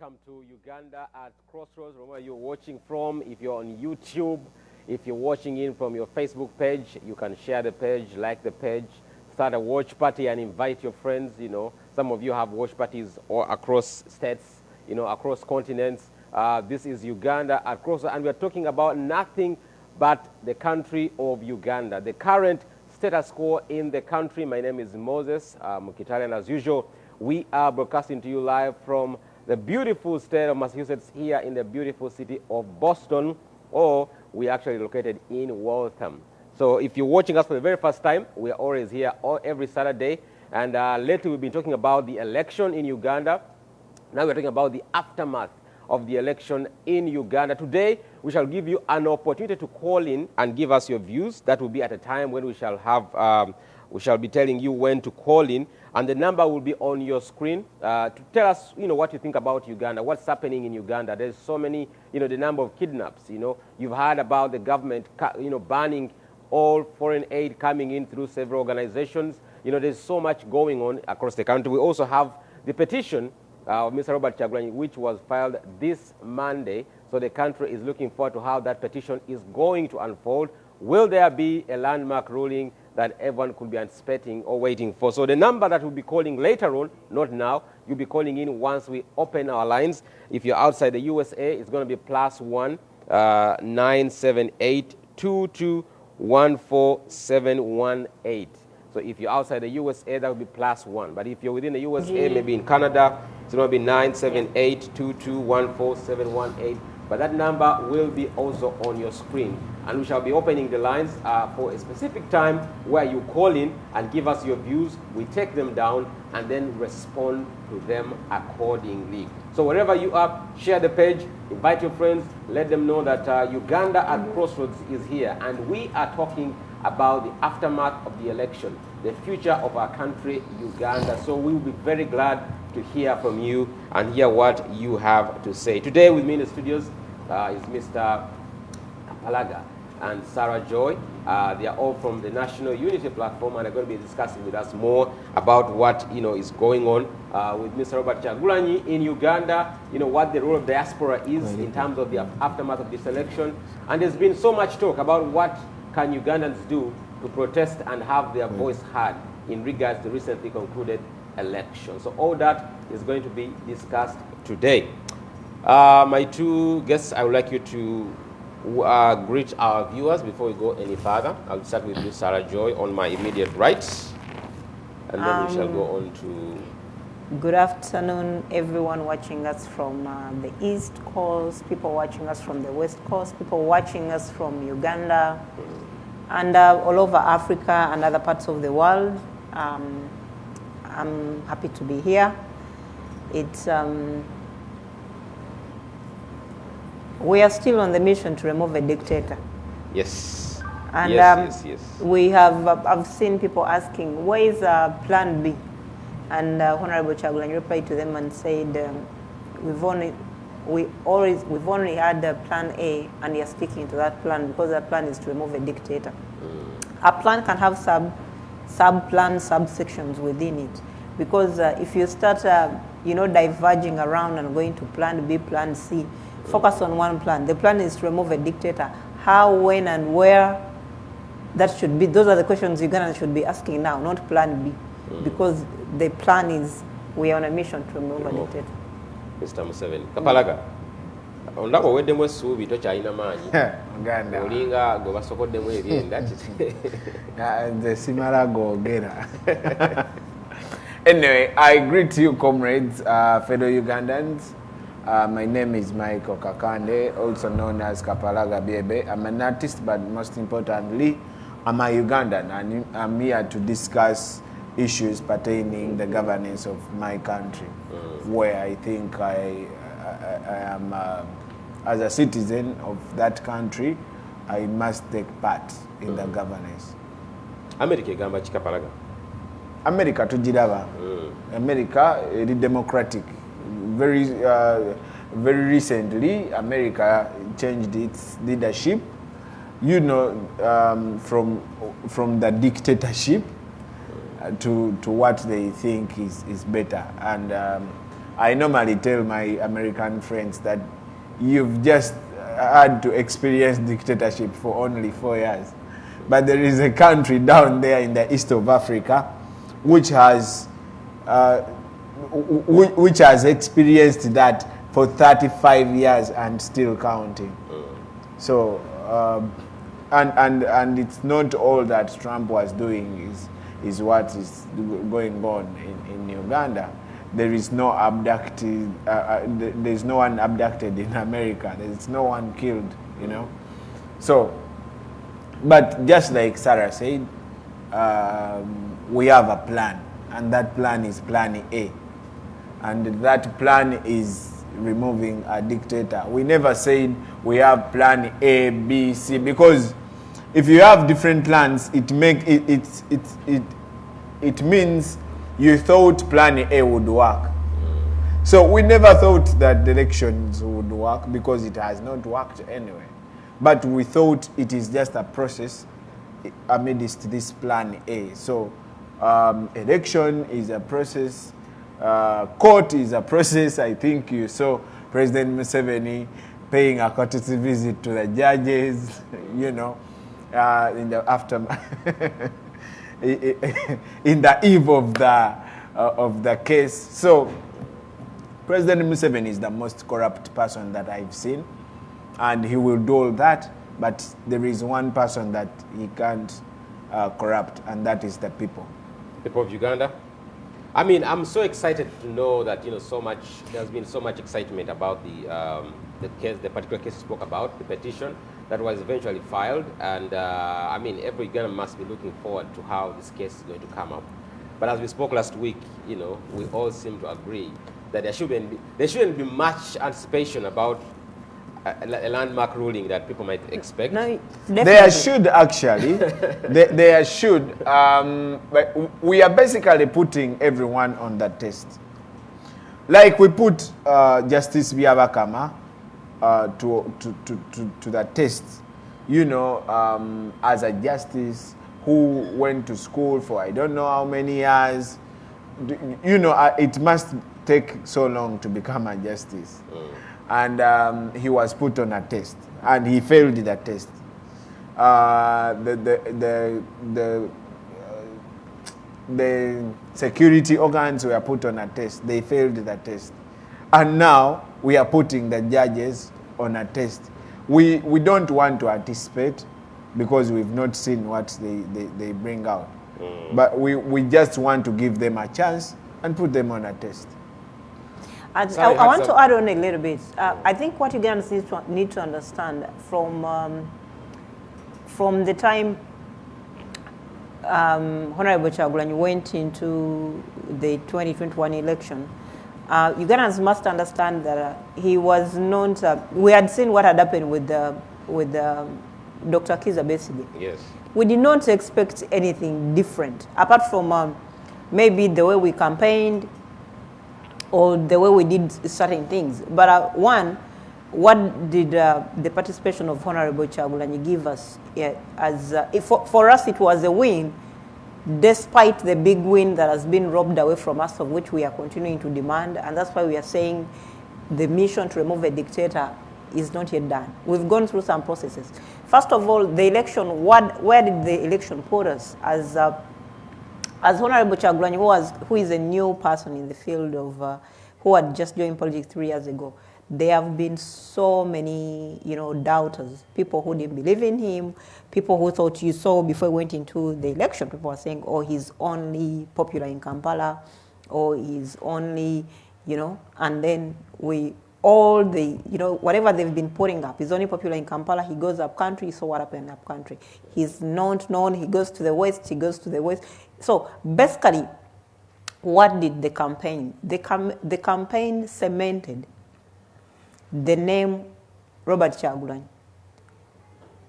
welcome to Uganda at Crossroads, wherever you're watching from. If you're on YouTube, if you're watching in from your Facebook page, you can share the page, like the page, start a watch party and invite your friends. You know, some of you have watch parties all across states, you know, across continents. This is Uganda at Crossroads, and we're talking about nothing but the country of Uganda, the current status quo in the country. My name is Moses Mukitari, and as usual, we are broadcasting to you live from the beautiful state of Massachusetts here in the beautiful city of Boston, or we are actually located in Waltham. So if you're watching us for the very first time, we are always here every Saturday. And lately we've been talking about the election in Uganda. Now we're talking about the aftermath of the election in Uganda. Today, we shall give you an opportunity to call in and give us your views. That will be at a time when we shall have, we shall be telling you when to call in, and the number will be on your screen to tell us, you know, what you think about Uganda, what's happening in Uganda. There's so many, you know, the number of kidnaps, you know. You've heard about the government, you know, banning all foreign aid coming in through several organizations. You know, there's so much going on across the country. We also have the petition of Mr. Robert Kyagulanyi, which was filed this Monday. So the country is looking forward to how that petition is going to unfold. Will there be a landmark ruling that everyone could be anticipating or waiting for? So the number that we'll be calling later on, not now, you'll be calling in once we open our lines. If you're outside the USA, it's going to be +1 978 2214718. So if you're outside the USA, that would be +1. But if you're within the USA, maybe in Canada, it's going to be 978 2214718. But that number will be also on your screen. And we shall be opening the lines for a specific time where you call in and give us your views. We take them down and then respond to them accordingly. So wherever you are, share the page, invite your friends, let them know that Uganda at Crossroads is here. And we are talking about the aftermath of the election, the future of our country, Uganda. So we will be very glad to hear from you and hear what you have to say. Today with me in the studios is Mr. Kapalaga and Sarah Joy. They are all from the National Unity Platform, and are going to be discussing with us more about what, you know, is going on with Mr. Robert Kyagulanyi in Uganda, you know, what the role of diaspora is in terms of the aftermath of this election. And there's been so much talk about what can Ugandans do to protest and have their voice heard in regards to recently concluded election. So all that is going to be discussed today. My two guests, I would like you to greet our viewers before we go any further. I'll start with you, Sarah Joy, on my immediate right, and then we shall go on to... Good afternoon, everyone watching us from the East Coast, people watching us from the West Coast, people watching us from Uganda, and all over Africa and other parts of the world. I'm happy to be here. It's we are still on the mission to remove a dictator. Yes. And yes. we have, I've seen people asking, where is Plan B? And Honorable Kyagulanyi replied to them and said, we've only had Plan A, and you're sticking to that plan because that plan is to remove a dictator. A plan can have sub-plan, subsections within it, because if you start, you know, diverging around and going to Plan B, Plan C, focus on one plan. The plan is to remove a dictator. How, when, and where that should be, those are the questions Ugandans should be asking now, not Plan B, because the plan is we are on a mission to remove a dictator. Mr. Museveni. Kapalaga. Ondako weddemu essuubi tokyalina maanyi. Uganda. Olinga gwe basokoddemu ebyenda. Nze simala googera. Anyway, I greet you, comrades, fellow Ugandans. My name is Michael Kakande, also known as Kapalaga Bebe. I'm an artist, but most importantly, I'm a Ugandan, and I'm here to discuss issues pertaining the governance of my country, where I think I am, as a citizen of that country, I must take part in the governance. America egamba ki Kapalaga? America tugiraba. America is democratic. Very recently, America changed its leadership. You know, from the dictatorship to what they think is better. And I normally tell my American friends that you've just had to experience dictatorship for only 4 years. But there is a country down there in the east of Africa which has experienced that for 35 years and still counting. So, and it's not all that Trump was doing is what is going on in Uganda. There is no abducted. There's no one abducted in America. There's no one killed. You know. So, but just like Sarah said, we have a plan, and that plan is Plan A, and that plan is removing a dictator. We never said we have Plan A, B, C, because if you have different plans, it means you thought Plan A would work. So we never thought that the elections would work because it has not worked anyway. But we thought it is just a process amidst this Plan A. So election is a process, court is a process. I think you saw President Museveni paying a courtesy visit to the judges, you know, in the aftermath. In the eve of the case. So President Museveni is the most corrupt person that I've seen, and he will do all that, but there is one person that he can't corrupt, and that is the people. People of Uganda. I mean, I'm so excited to know that, you know, there's been so much excitement about the case, the particular case you spoke about, the petition that was eventually filed, and I mean, every Ugandan must be looking forward to how this case is going to come up. But as we spoke last week, you know, we all seem to agree that there shouldn't be much anticipation about a landmark ruling that people might expect. No, there should actually, there should, but we are basically putting everyone on that test. Like we put Justice Byabakama to the test, you know, as a justice who went to school for I don't know how many years. You know, it must take so long to become a justice. And he was put on a test, and he failed the test. The security organs were put on a test. They failed the test. And now we are putting the judges on a test. We don't want to anticipate because we've not seen what they bring out. But we just want to give them a chance and put them on a test. I want to add on a little bit. I think what Ugandans need to understand from the time Honorable Kyagulanyi went into the 2021 election, Ugandans must understand that he was not. We had seen what had happened with Dr. Kizza Besigye. Yes. We did not expect anything different, apart from maybe the way we campaigned or the way we did certain things. But what did the participation of Honorable Kyagulanyi give us? For us, it was a win, despite the big win that has been robbed away from us, of which we are continuing to demand. And that's why we are saying the mission to remove a dictator is not yet done. We've gone through some processes. First of all, the election, where did the election put us? As Honorable Kyagulanyi, who is a new person in the field of, who had just joined politics 3 years ago, there have been so many, you know, doubters, people who didn't believe in him, people who thought, you saw before he went into the election, people were saying, oh, he's only popular in Kampala, or he's only, you know, and then all the, you know, whatever they've been putting up, he's only popular in Kampala, he goes up country, so what happened up country? He's not known, he goes to the west, he goes to the west. So basically, what did the campaign? The campaign cemented the name Robert Kyagulanyi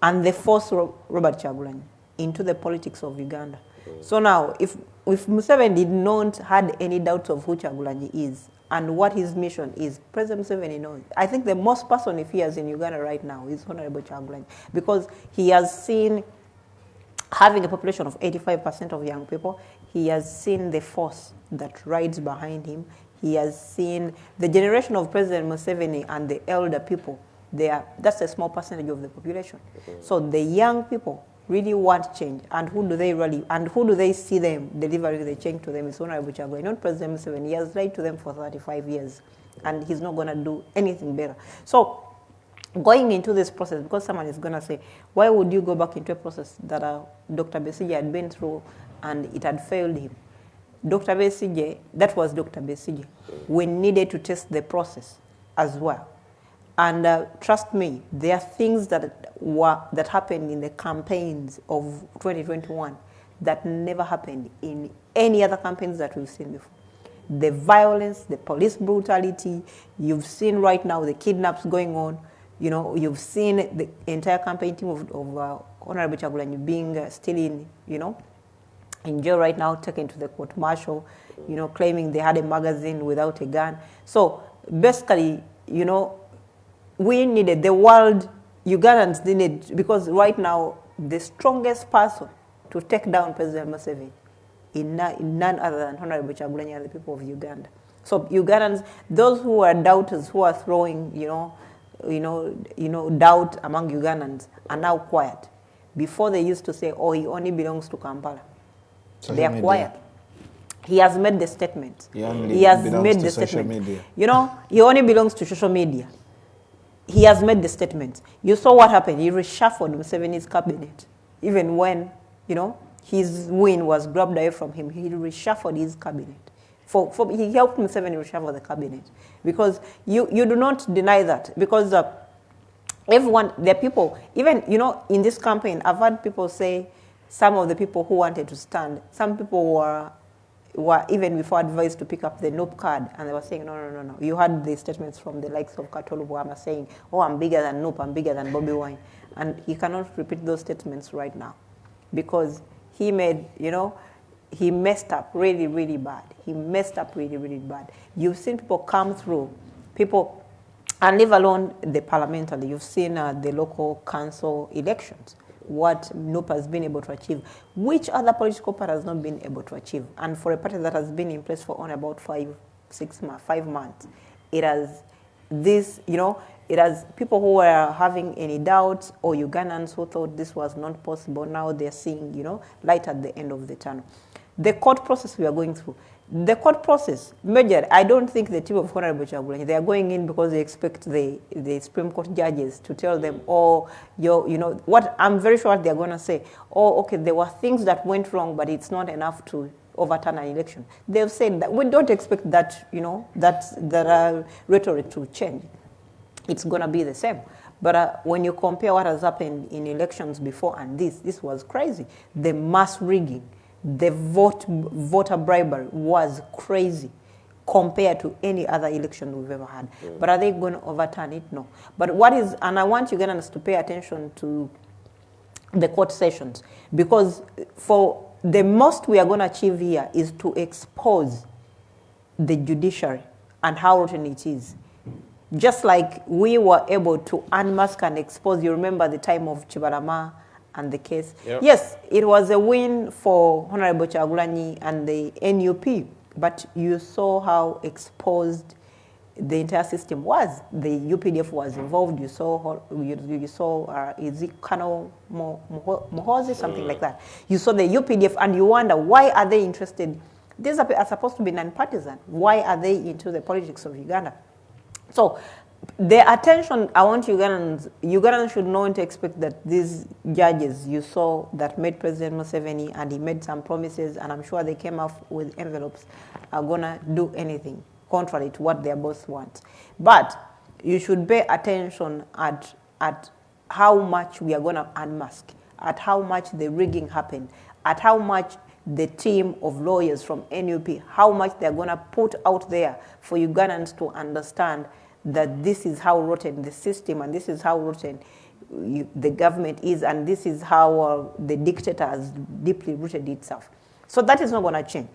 and the force Robert Kyagulanyi into the politics of Uganda. So now, if Museveni did not had any doubts of who Kyagulanyi is and what his mission is, President Museveni knows. I think the most person he fears in Uganda right now is Honorable Kyagulanyi, because he has seen, having a population of 85% of young people, he has seen the force that rides behind him. He has seen the generation of President Museveni and the elder people. That's a small percentage of the population. So the young people really want change. And who do they see them delivering the change to them? It's Honorable Chagwe, not President Museveni. He has lied to them for 35 years. And he's not going to do anything better. So going into this process, because someone is going to say, why would you go back into a process that Dr. Besigye had been through and it had failed him? Dr. Besigye, that was Dr. Besigye. We needed to test the process as well. And trust me, there are things that happened in the campaigns of 2021 that never happened in any other campaigns that we've seen before. The violence, the police brutality, you've seen right now the kidnaps going on. You know, you've seen the entire campaign team of Honorable Chagulanyi being still in jail right now, taken to the court martial, claiming they had a magazine without a gun. So basically, we needed, the world, Ugandans needed, because right now, the strongest person to take down President Museveni is none other than Honorable Chagulanyi and the people of Uganda. So Ugandans, those who are doubters, who are throwing, doubt among Ugandans, are now quiet. Before they used to say, oh, he only belongs to Kampala. They are quiet. He has made the statement. He has made the statement. He only belongs to social media. He has made the statement. You saw what happened. He reshuffled Museveni's cabinet. Even when, his win was grabbed away from him, he reshuffled his cabinet. He helped Museveni reshuffle the cabinet. Because you do not deny that. Because everyone, there are people, even, in this campaign, I've heard people say, some of the people who wanted to stand, some people were even before advised to pick up the NOP card, and they were saying, no. You heard the statements from the likes of Katolu Bwama saying, oh, I'm bigger than NOP, I'm bigger than Bobiwine. And he cannot repeat those statements right now because he made, he messed up really, really bad. He messed up really, really bad. You've seen people come through, and leave alone the parliamentary, you've seen the local council elections, what NOP has been able to achieve, which other political party has not been able to achieve. And for a party that has been in place for only about 5 months, it has people who were having any doubts or Ugandans who thought this was not possible, now they're seeing, light at the end of the tunnel. The court process we are going through, the court process, major, I don't think the team of Honorable Chagulanyi, they are going in because they expect the Supreme Court judges to tell them, what I'm very sure they're going to say, okay, there were things that went wrong, but it's not enough to overturn an election. They've said that we don't expect that, that rhetoric to change. It's going to be the same. But when you compare what has happened in elections before and this was crazy. The mass rigging, the voter bribery was crazy compared to any other election we've ever had. But are they going to overturn it? No. But and I want Ugandans to pay attention to the court sessions, because for the most we are going to achieve here is to expose the judiciary and how rotten it is. Just like we were able to unmask and expose, you remember the time of Chibarama and the case. Yep. Yes, it was a win for Honorable Chagulanyi and the NUP, but you saw how exposed the entire system was. The UPDF was involved. You saw is it Colonel Muhozi, something like that. You saw the UPDF, and you wonder, why are they interested? These are supposed to be non-partisan. Why are they into the politics of Uganda? So the attention, I want Ugandans should not expect that these judges you saw that made President Museveni, and he made some promises, and I'm sure they came up with envelopes, are going to do anything contrary to what their boss wants. But you should pay attention at how much we are going to unmask, at how much the rigging happened, at how much the team of lawyers from NUP, how much they're going to put out there for Ugandans to understand that this is how rotten the system and this is how rotten the government is, and this is how the dictator has deeply rooted itself. So that is not going to change.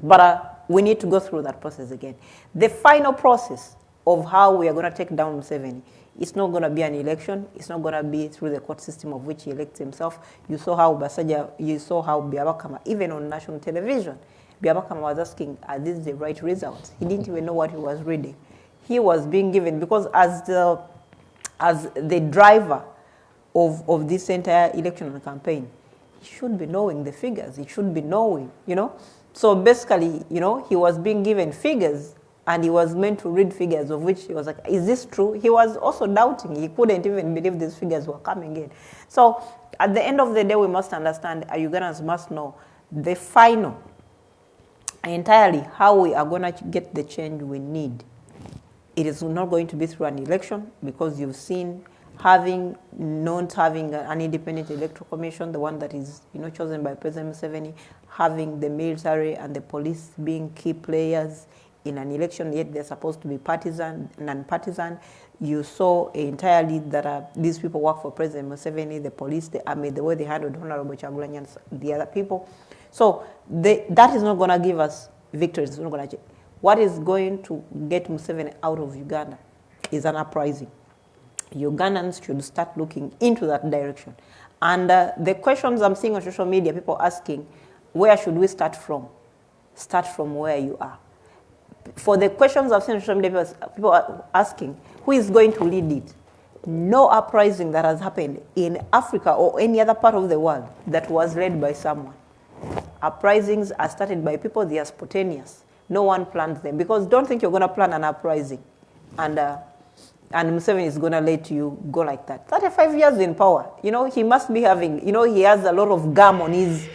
But we need to go through that process again. The final process of how we are going to take down Museveni, it's not going to be an election. It's not going to be through the court system of which he elects himself. You saw how Basaja, you saw how Biabakama, even on national television, Byabakama was asking, are these the right results? He didn't even know what he was reading. He was being given, because as the driver of this entire election campaign, he should be knowing the figures. He should be knowing, So basically, he was being given figures, and he was meant to read figures, of which he was like, is this true? He was also doubting. He couldn't even believe these figures were coming in. So at the end of the day, we must understand, Ugandans must know the final, entirely how we are going to get the change we need. It is not going to be through an election, because you've seen not having an independent electoral commission, the one that is chosen by President Museveni, having the military and the police being key players in an election, yet they're supposed to be partisan, non-partisan. You saw entirely that these people work for President Museveni, the police, the army, the way they handled Honorable Chagulanyi and the other people. So that is not going to give us victories. It's not going to. What is going to get Museveni out of Uganda is an uprising. Ugandans should start looking into that direction. And the questions I'm seeing on social media, people asking, where should we start from? Start from where you are. For the questions I've seen on social media, people are asking, who is going to lead it? No uprising that has happened in Africa or any other part of the world that was led by someone. Uprisings are started by people, they are spontaneous. No one plans them, because don't think you're going to plan an uprising and Museveni is going to let you go like that. 35 years in power, he must be having, he has a lot of gum on his,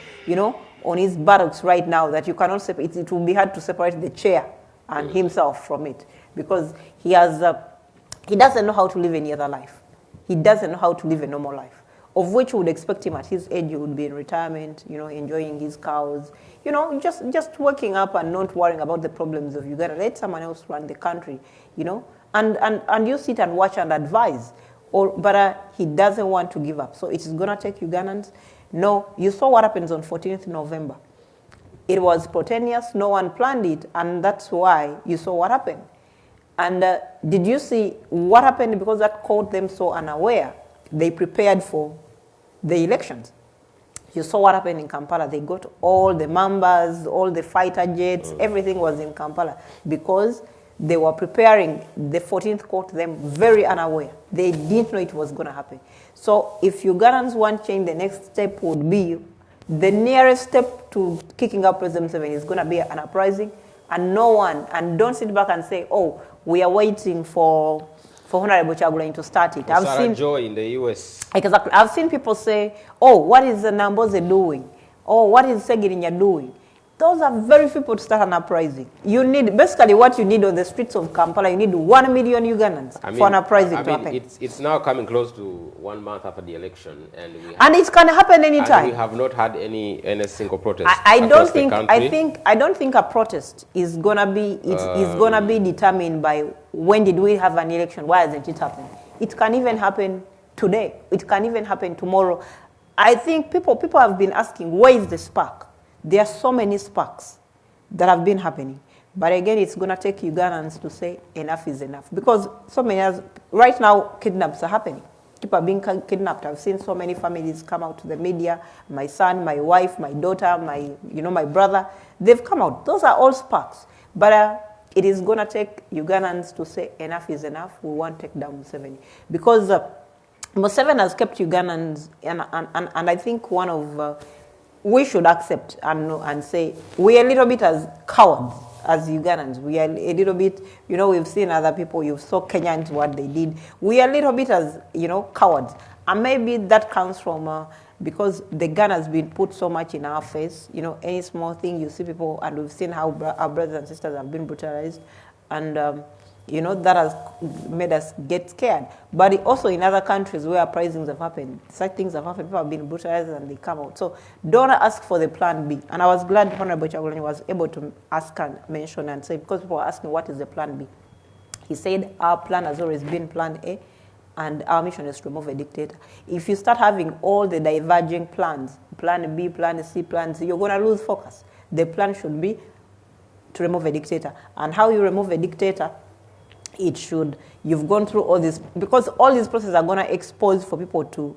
on his buttocks right now that you cannot separate. It will be hard to separate the chair and himself from it, because he doesn't know how to live any other life. He doesn't know how to live a normal life, of which you would expect him at his age. He would be in retirement, enjoying his cows, just waking up and not worrying about the problems of Uganda. Let someone else run the country, and you sit and watch and advise. But he doesn't want to give up. So it is going to take Ugandans. No, you saw what happens on 14th November. It was spontaneous. No one planned it, and that's why you saw what happened. And did you see what happened? Because that caught them so unaware. They prepared for the elections. You saw what happened in Kampala. They got all the Mambas, all the fighter jets, everything was in Kampala, because they were preparing. The 14th caught them very unaware. They didn't know it was going to happen. So if Ugandans want change, the next step would be, the nearest step to kicking out President Museveni is going to be an uprising, and don't sit back and say, oh, we are waiting for Honorable Chagulanyi to start it. I've seen Joy in the US. Exactly. I've seen people say, oh, what is Namboze doing? Oh, what is Segirinya doing? Those are very few people to start an uprising. You need, basically what you need on the streets of Kampala, you need 1 million Ugandans for an uprising to happen. It's now coming close to 1 month after the election, and it can happen anytime. And we have not had any single protest. I don't think a protest is gonna be determined by when did we have an election. Why hasn't it happened? It can even happen today. It can even happen tomorrow. I think people have been asking, where is the spark? There are so many sparks that have been happening. But again, it's going to take Ugandans to say enough is enough. Because so many, right now, kidnaps are happening. People are being kidnapped. I've seen so many families come out to the media. My son, my wife, my daughter, my brother. They've come out. Those are all sparks. But it is going to take Ugandans to say enough is enough. We want to take down Museveni. Because Museveni has kept Ugandans, and I think one of... we should accept and say we are a little bit as cowards as Ugandans. We are a little bit, we've seen other people, you saw Kenyans, what they did. We are a little bit as, cowards. And maybe that comes from, because the gun has been put so much in our face, any small thing you see people, and we've seen how our brothers and sisters have been brutalized. And, that has made us get scared. But also in other countries where uprisings have happened, such things have happened, people have been brutalized and they come out. So don't ask for the plan B. And I was glad Honorable Chagulanyi was able to ask and mention and say, because people are asking what is the plan B. He said, our plan has always been plan A, and our mission is to remove a dictator. If you start having all the diverging plans, plan B, plan C, plan C, you're going to lose focus. The plan should be to remove a dictator. And how you remove a dictator, you've gone through all this, because all these processes are going to expose for people to,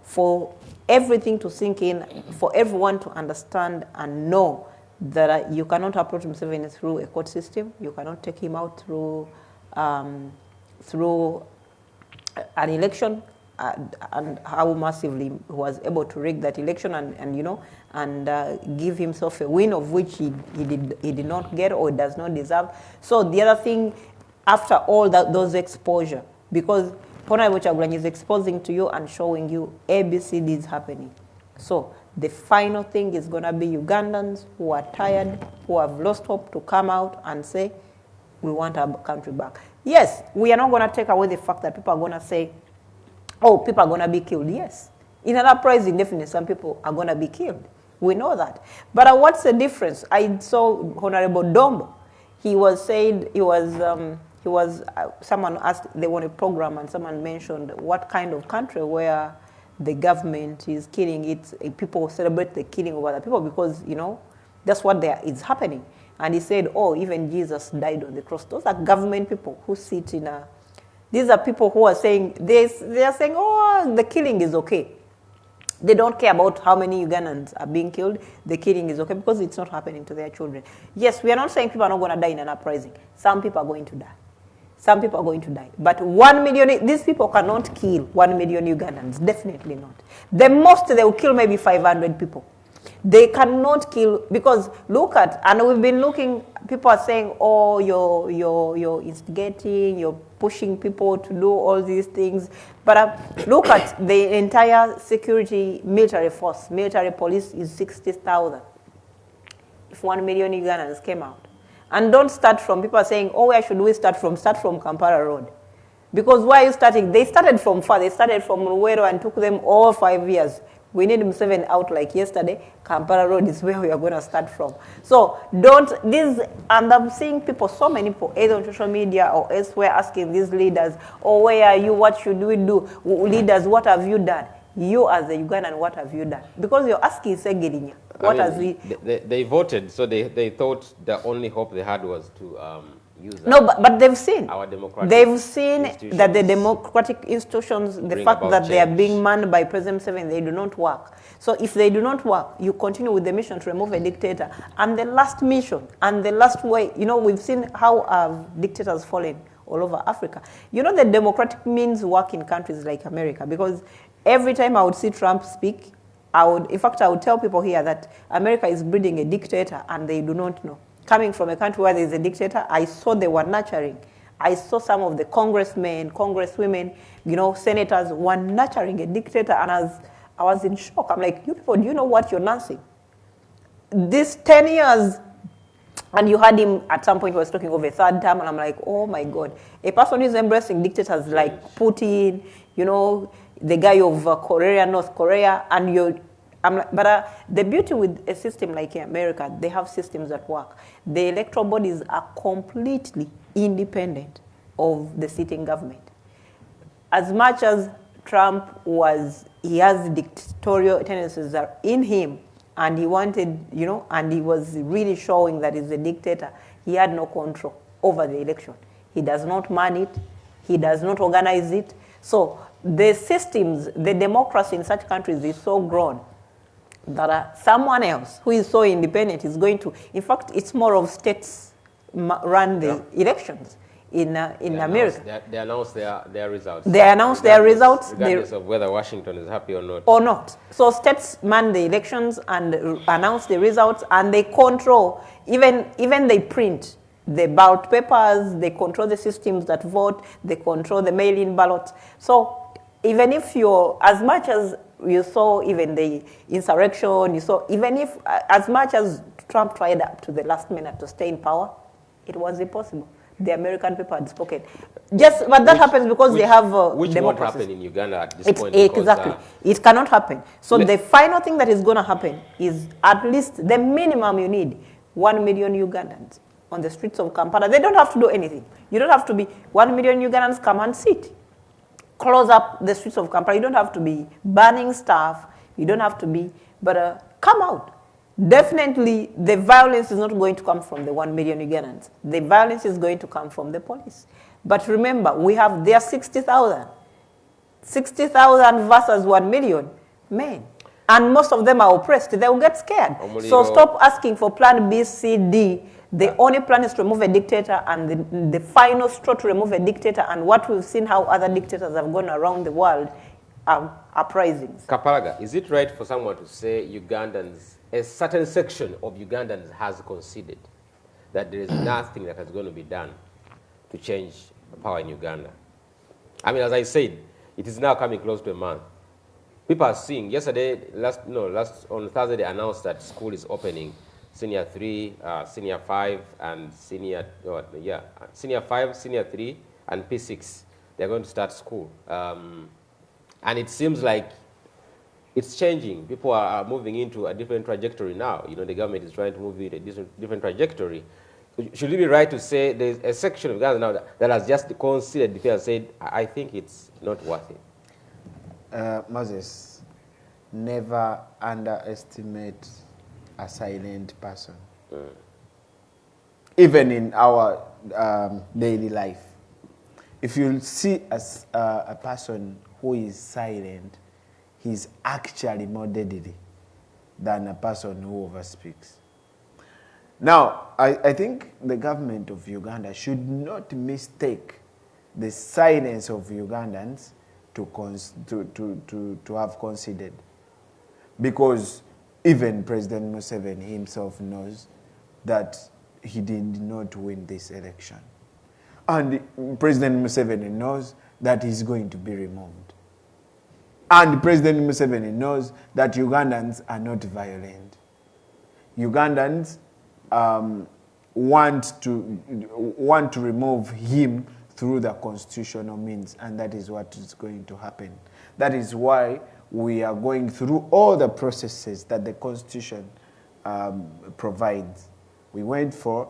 for everything to sink in, for everyone to understand and know that you cannot approach Museveni through a court system. You cannot take him out through through an election, and how massively he was able to rig that election and you know, and give himself a win of which he did not get or does not deserve. So the other thing, after all those exposure, because Honorable Kyagulanyi is exposing to you and showing you ABCD is happening. So the final thing is going to be Ugandans who are tired, who have lost hope, to come out and say, we want our country back. Yes, we are not going to take away the fact that people are going to say, oh, people are going to be killed. Yes. In an uprising, definitely some people are going to be killed. We know that. But what's the difference? I saw Honorable Dombo. He was saying, someone asked, they want a program, and someone mentioned what kind of country where the government is killing it, people celebrate the killing of other people because, you know, that's what is happening. And he said, oh, even Jesus died on the cross. Those are government people who sit in a... These are people who are saying, they are saying, oh, the killing is okay. They don't care about how many Ugandans are being killed. The killing is okay because it's not happening to their children. Yes, we are not saying people are not going to die in an uprising. Some people are going to die. Some people are going to die. But 1 million, these people cannot kill 1 million Ugandans. Definitely not. The most they will kill maybe 500 people. They cannot kill, because look at, and we've been looking, people are saying, oh, you're instigating, you're pushing people to do all these things. But look at the entire security military force. Military police is 60,000. If 1 million Ugandans came out. And don't start from, people are saying, oh, where should we start from? Start from Kampala Road. Because why are you starting? They started from far. They started from Luwero and took them all 5 years. We need Museveni out like yesterday. Kampala Road is where we are going to start from. So and I'm seeing people, so many people, either on social media or elsewhere, asking these leaders, oh, where are you? What should we do? Leaders, what have you done? You as a Ugandan, what have you done? Because you're asking Segirinya. They voted, so they thought the only hope they had was to use but they've seen. Our democratic They've seen that the democratic institutions, the fact that they are being manned by President Museveni, they do not work. So if they do not work, you continue with the mission to remove a dictator. And the last mission, and the last way, you know, we've seen how dictators fallen all over Africa. You know, the democratic means work in countries like America, because every time I would see Trump speak, I would tell people here that America is breeding a dictator and they do not know. Coming from a country where there is a dictator, I saw they were nurturing. I saw some of the congressmen, congresswomen, you know, senators were nurturing a dictator, and I was in shock. I'm like, you people, do you know what you're nursing? This 10 years, and you had him at some point, he was talking of a third term, and I'm like, oh my God. A person who's embracing dictators like Putin, you know, the guy of Korea, North Korea, and the beauty with a system like America, they have systems that work. The electoral bodies are completely independent of the sitting government. As much as Trump he has dictatorial tendencies that in him, and he wanted, you know, and he was really showing that he's a dictator, he had no control over the election. He does not man it. He does not organize it. So the systems, the democracy in such countries is so grown that someone else who is so independent is going to, in fact, it's more of states run the elections in America. They announce their results. They announce their results. Regardless of whether Washington is happy or not. Or not. So states man the elections and announce the results, and they control, even they print the ballot papers, they control the systems that vote, they control the mail-in ballots. So even if as much as you saw even the insurrection, even if, as much as Trump tried up to the last minute to stay in power, it was impossible. The American people had spoken. But that happens because they have which democracy. won't happen in Uganda at this point. Exactly. It cannot happen. So the final thing that is going to happen is at least the minimum you need, 1 million Ugandans on the streets of Kampala. They don't have to do anything. You don't have to be 1 million Ugandans come and sit. Close up the streets of Kampala. You don't have to be burning stuff. You don't have to be, but come out. Definitely, the violence is not going to come from the 1 million Ugandans. The violence is going to come from the police. But remember, there are 60,000. 60,000 versus 1 million. Man, and most of them are oppressed, they will get scared. So stop asking for plan B, C, D. The only plan is to remove a dictator, and the final straw to remove a dictator, and what we've seen how other dictators have gone around the world are uprisings. Kapalaga, is it right for someone to say Ugandans, a certain section of Ugandans has conceded that there is nothing that is going to be done to change power in Uganda? I mean, as I said, it is now coming close to a month. People are seeing, yesterday, on Thursday, they announced that school is opening, Senior 3, Senior 5, and Senior 5, Senior 3, and P6. They're going to start school. And it seems like it's changing. People are moving into a different trajectory now. You know, the government is trying to move in a different trajectory. Should it be right to say there's a section of Uganda now that has just considered the and said, I think it's not worth it? Moses, never underestimate a silent person. Even in our daily life. If you see as a person who is silent, he's actually more deadly than a person who overspeaks. Now, I think the government of Uganda should not mistake the silence of Ugandans to have considered. Because even President Museveni himself knows that he did not win this election. And President Museveni knows that he's going to be removed. And President Museveni knows that Ugandans are not violent. Ugandans want to remove him through the constitutional means, and that is what is going to happen. That is why we are going through all the processes that the Constitution provides. We went for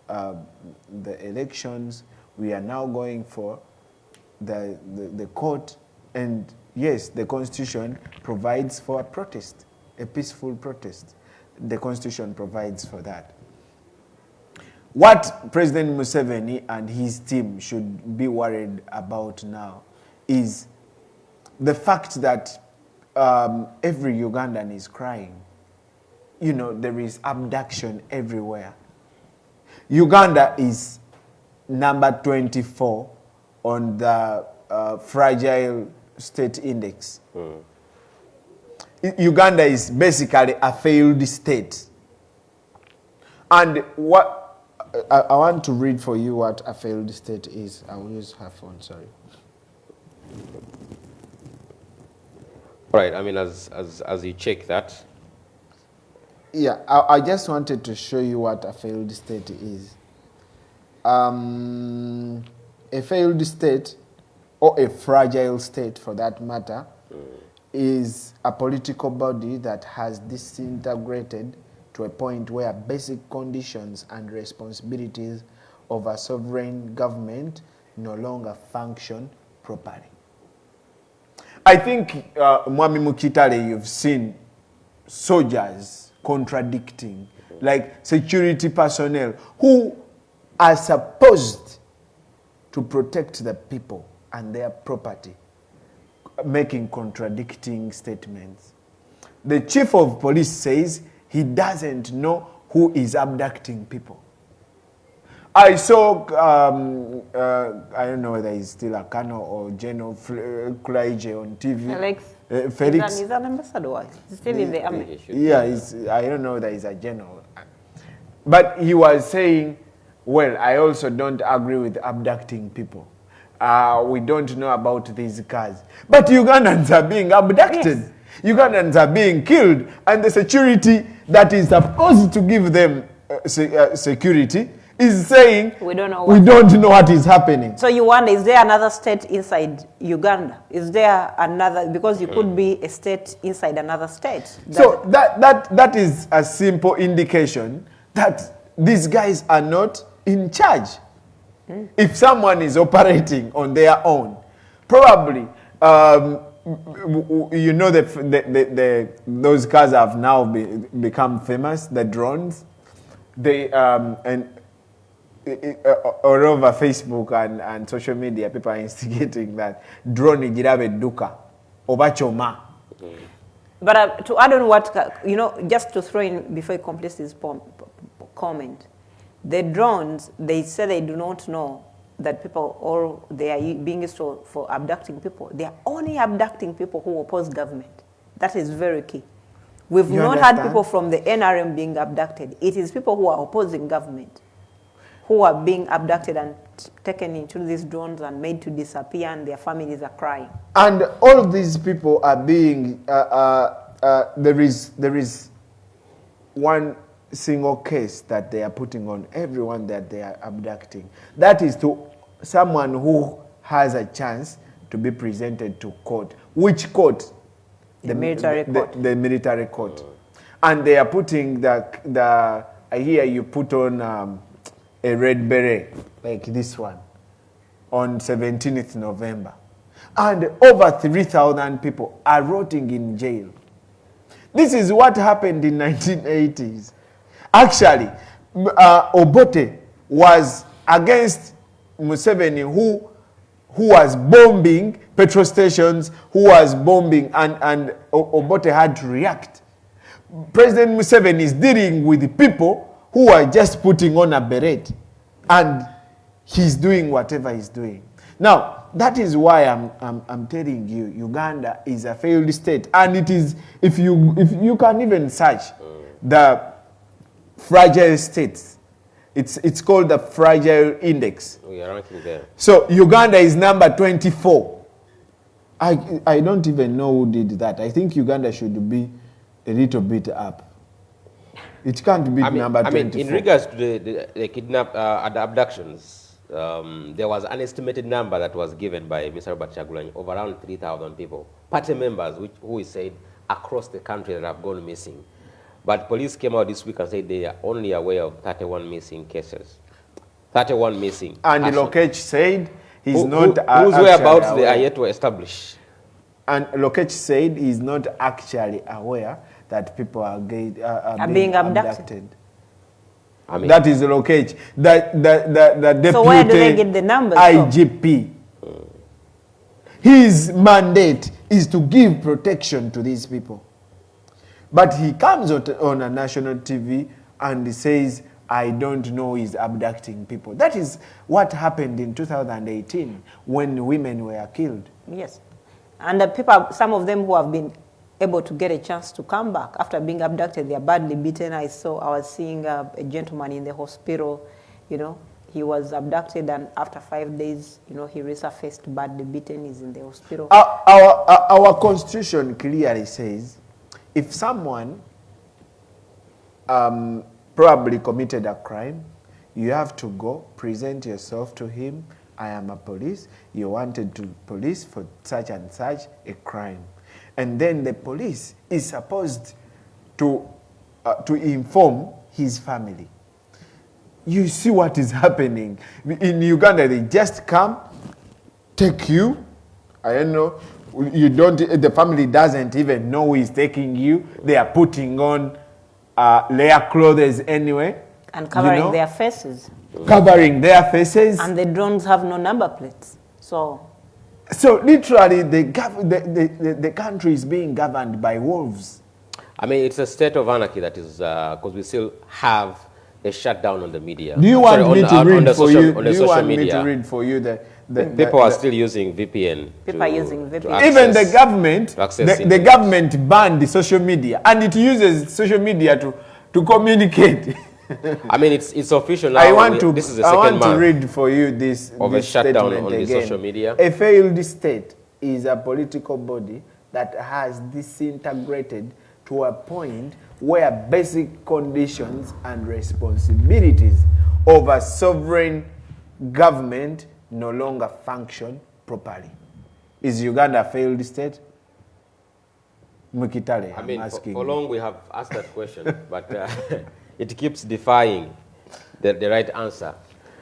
the elections. We are now going for the court. And yes, the Constitution provides for a protest, a peaceful protest. The Constitution provides for that. What President Museveni and his team should be worried about now is the fact that every Ugandan is crying. You know, there is abduction everywhere. Uganda is number 24 on the fragile state index. Uganda is basically a failed state. And what I want to read for you what a failed state is. I will use her phone, sorry. Right, I mean, as you check that. Yeah, I just wanted to show you what a failed state is. A failed state, or a fragile state for that matter, is a political body that has disintegrated to a point where basic conditions and responsibilities of a sovereign government no longer function properly. I think, Mwami Mukitale, you've seen soldiers contradicting, like security personnel who are supposed to protect the people and their property, making contradicting statements. The chief of police says he doesn't know who is abducting people. I saw, I don't know whether he's still a colonel or General Klaije on TV. Felix. He's an ambassador. He's still in the army. Yeah, I don't know whether he's a general. But he was saying, well, I also don't agree with abducting people. We don't know about these cars. But Ugandans are being abducted. Yes. Ugandans are being killed. And the security that is supposed to give them security is saying we don't know what is happening. So you wonder, is there another state inside Uganda? Is there another, because you could be a state inside another state. So that is a simple indication that these guys are not in charge. If someone is operating on their own, probably, you know, those cars have now become famous, the drones. They and all over Facebook and social media, people are instigating that drone ijirabe duka obachoma. But to add on what, just to throw in before he completes his comment, the drones, they say they do not know that people, or they are being used for abducting people. They are only abducting people who oppose government. That is very key. We've not had people from the NRM being abducted. It is people who are opposing government who are being abducted and taken into these drones and made to disappear, and their families are crying. And all these people are being, there is one single case that they are putting on everyone that they are abducting. That is to someone who has a chance to be presented to court. Which court? The military court. The military court. And they are putting I hear you put on a red beret, like this one, on 17th November. And over 3,000 people are rotting in jail. This is what happened in 1980s. Actually, Obote was against Museveni, who was bombing petrol stations, who was bombing, and Obote had to react. President Museveni is dealing with the people who are just putting on a beret, and he's doing whatever he's doing. Now, that is why I'm telling you, Uganda is a failed state, and it is, if you can even search the fragile states, it's called the Fragile Index. We are ranking there. So Uganda is number 24. I don't even know who did that. I think Uganda should be a little bit up. It can't be number 24. In regards to the kidnap and the abductions, there was an estimated number that was given by Mr. Robert Chagulanyi of around 3,000 people, party members, who he said across the country that have gone missing. But police came out this week and said they are only aware of 31 missing cases. 31 missing. And Lokech said he's not whose whereabouts they are yet to establish. And Lokech said he's not actually aware that people are being abducted. That is Lokech. The deputy so where do they get the numbers IGP. His mandate is to give protection to these people. But he comes on a national TV and he says, I don't know he's abducting people. That is what happened in 2018 when women were killed. Yes. And the people, some of them who have been able to get a chance to come back after being abducted, they are badly beaten. I was seeing a gentleman in the hospital, he was abducted, and after 5 days, he resurfaced badly beaten, he's in the hospital. Our constitution clearly says, if someone probably committed a crime, you have to go present yourself to him. I am a police. You wanted to police for such and such a crime. And then the police is supposed to inform his family. You see what is happening. In Uganda, they just come, take you, I don't know, the family doesn't even know who is taking you. They are putting on layer clothes anyway. And covering their faces. Covering their faces. And the drones have no number plates. So literally, the country is being governed by wolves. It's a state of anarchy that is, because we still have a shutdown on the media. Do you want me to read for you? Do you want me to read for you people are still using VPN. People are using VPN. Even the government, the government banned the social media, and it uses social media to communicate. It's official now. This is the second month to read for you this of a shutdown on the social media. A failed state is a political body that has disintegrated to a point where basic conditions and responsibilities of a sovereign government no longer function properly. Is Uganda a failed state? Mukitale, I'm asking. For long we have asked that question, but it keeps defying the right answer.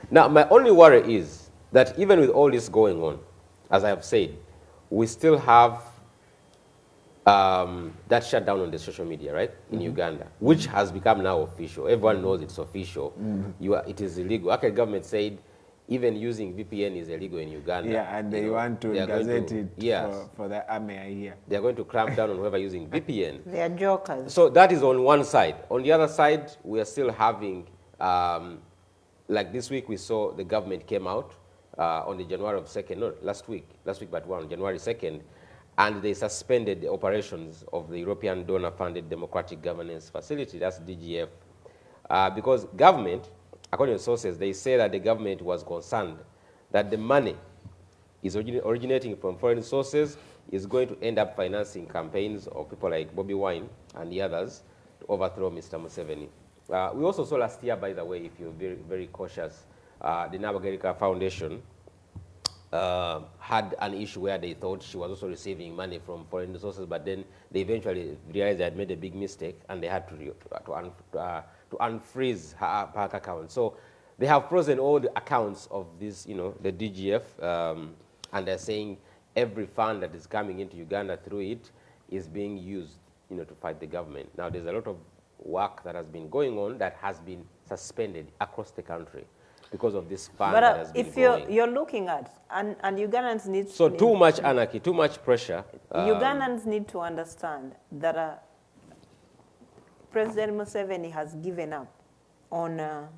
Now, my only worry is that even with all this going on, as I have said, we still have that shutdown on the social media, right, in Uganda, which has become now official. Everyone knows it's official. It is illegal. Okay, government said even using VPN is illegal in Uganda. Yeah, and they want to gazette it for the army, I hear. They are going to clamp down on whoever using VPN. They are jokers. So that is on one side. On the other side, we are still having, like this week we saw the government came out on the January 2nd, no, last week but one, January 2nd, and they suspended the operations of the European donor-funded Democratic Governance Facility, that's DGF, because government, according to sources, they say that the government was concerned that the money is originating from foreign sources is going to end up financing campaigns of people like Bobiwine and the others to overthrow Mr. Museveni. We also saw last year, by the way, if you're very, very cautious, the Nabagerika Foundation had an issue where they thought she was also receiving money from foreign sources, but then they eventually realized they had made a big mistake and they had to unfreeze her bank account. So they have frozen all the accounts of this, you know, the DGF, and they're saying every fund that is coming into Uganda through it is being used, you know, to fight the government. Now, there's a lot of work that has been going on that has been suspended across the country because of this fund that has been going. If you're looking at, and Ugandans need... So too much anarchy, too much pressure. Ugandans need to understand that President Museveni has given up on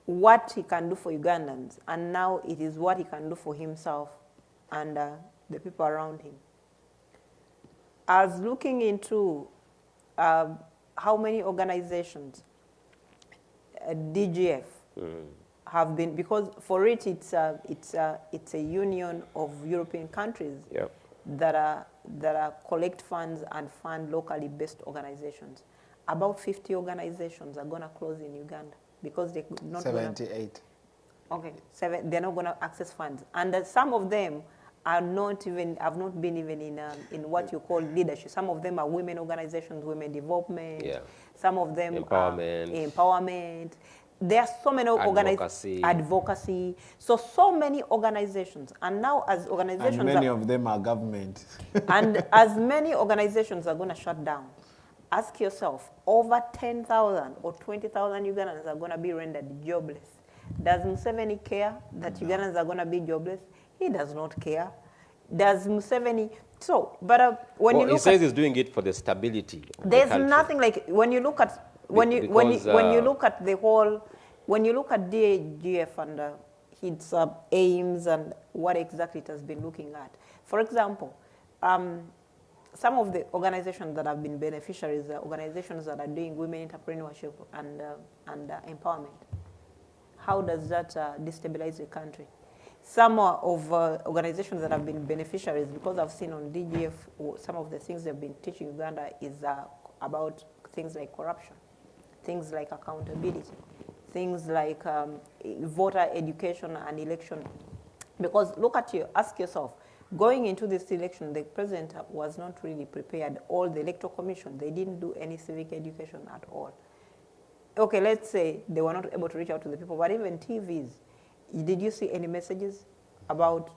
what he can do for Ugandans, and now it is what he can do for himself and the people around him. As looking into how many organizations DGF have been, because for it it's a union of European countries that collect funds and fund locally based organizations. About 50 organizations are going to close in Uganda because they're not 78. They're not going to access funds, and some of them are not even, have not been even in what you call leadership. Some of them are women organizations, women development. Yeah. Some of them empowerment. There are so many advocacy. So many organizations, and now as organizations, and many of them are government. And as many organizations are going to shut down, ask yourself, over 10,000 or 20,000 Ugandans are going to be rendered jobless. Does Museveni care that Ugandans are going to be jobless? He does not care. Does Museveni... So, but when you look, he says he's doing it for the stability of there's the country. Nothing like, when you look at, when you look at the whole, when you look at DGF and its aims and what exactly it has been looking at. For example, some of the organizations that have been beneficiaries are organizations that are doing women entrepreneurship and empowerment. How does that destabilize the country? Some of organizations that have been beneficiaries, because I've seen on DGF, some of the things they've been teaching Uganda is about things like corruption, things like accountability, things like voter education and election. Because look at you, ask yourself, going into this election, the president was not really prepared. All the electoral commission, they didn't do any civic education at all. Okay, let's say they were not able to reach out to the people, but even TVs, did you see any messages about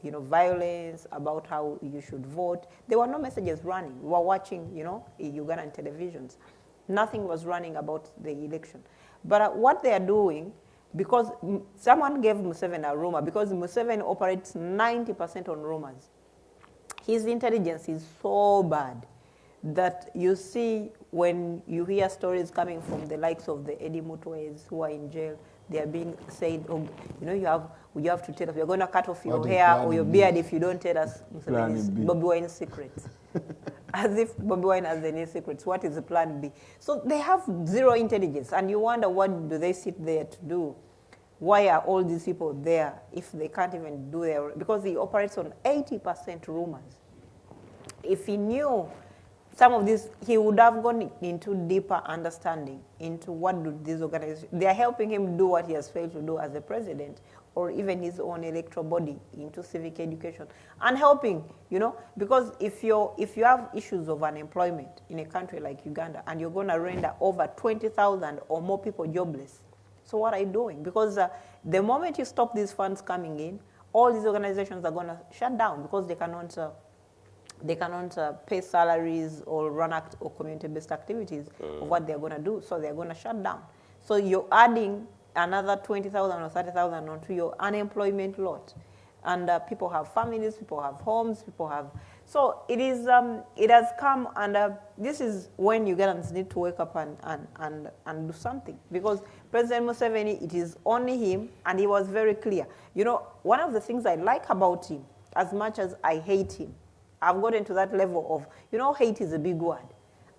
you know, violence, about how you should vote? There were no messages running. We were watching, you know, Ugandan televisions. Nothing was running about the election. But what they are doing, because someone gave Museveni a rumor, because Museveni operates 90% on rumors. His intelligence is so bad that you see when you hear stories coming from the likes of the Eddie Mutwes who are in jail, they are being said, oh, you know, you have to tell us, you're going to cut off your hair or your beard if you don't tell us Bobiwine's secrets. As if Bobiwine has any secrets. What is the plan B? So they have zero intelligence, and you wonder, what do they sit there to do? Why are all these people there if they can't even do their... Because he operates on 80% rumors. If he knew some of this, he would have gone into deeper understanding into what do these organizations... They are helping him do what he has failed to do as a president, or even his own electoral body, into civic education. And helping, you know, because if you have issues of unemployment in a country like Uganda, and you're going to render over 20,000 or more people jobless, so what are you doing? Because the moment you stop these funds coming in, all these organizations are going to shut down because they cannot pay salaries or run or community-based activities of what they're going to do. So they're going to shut down. So you're adding another 20,000 or 30,000 onto your unemployment lot. And people have families, people have homes, people have... So it is. It has come, and this is when Ugandans need to wake up and do something. Because President Museveni, it is only him, and he was very clear. You know, one of the things I like about him, as much as I hate him, I've gotten to that level of, you know, hate is a big word.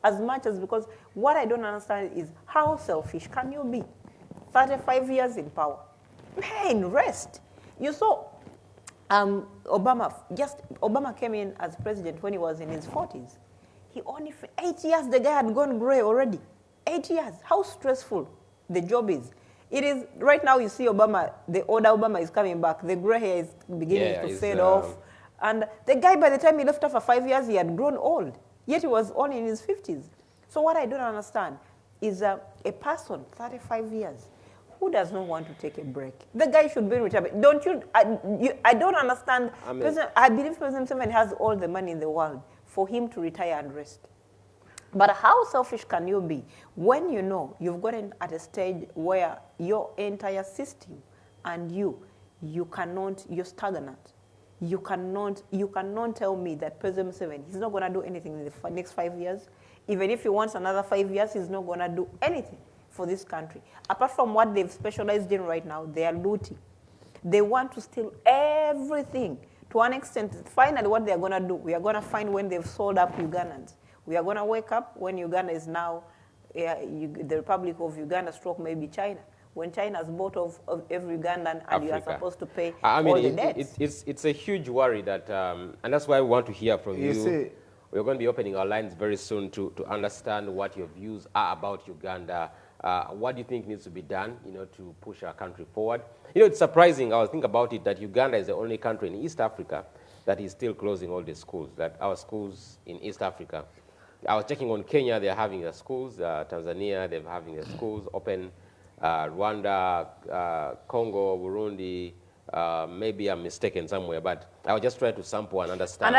As much as, because what I don't understand is how selfish can you be? 35 years in power. Man, rest. You saw Obama came in as president when he was in his 40s. He only, 8 years, the guy had gone gray already. 8 years, how stressful the job is. It is, right now you see Obama, the older Obama is coming back. The gray hair is beginning to fade off. And the guy, by the time he left after 5 years, he had grown old. Yet he was only in his 50s. So what I don't understand is a person, 35 years, who does not want to take a break? The guy should be in retirement. Don't you? I don't understand. I believe President Museveni has all the money in the world for him to retire and rest. But how selfish can you be when you know you've gotten at a stage where your entire system and you're stagnant. You cannot tell me that President Museveni, he's not going to do anything in the next 5 years. Even if he wants another 5 years, he's not going to do anything for this country. Apart from what they've specialized in right now, they are looting. They want to steal everything. To an extent, finally what they're going to do, we are going to find when they've sold up Ugandans. We are going to wake up when Uganda is now the Republic of Uganda stroke maybe China. When China's bought of every Ugandan and Africa. You are supposed to pay all the debts. It's a huge worry that, and that's why we want to hear from you. We're going to be opening our lines very soon to understand what your views are about Uganda. What do you think needs to be done, you know, to push our country forward? You know, it's surprising, I was thinking about it, that Uganda is the only country in East Africa that is still closing all the schools, that our schools in East Africa. I was checking on Kenya, they're having their schools, Tanzania, they're having their schools open, Rwanda, Congo, Burundi, maybe I'm mistaken somewhere, but I was just trying to sample and understand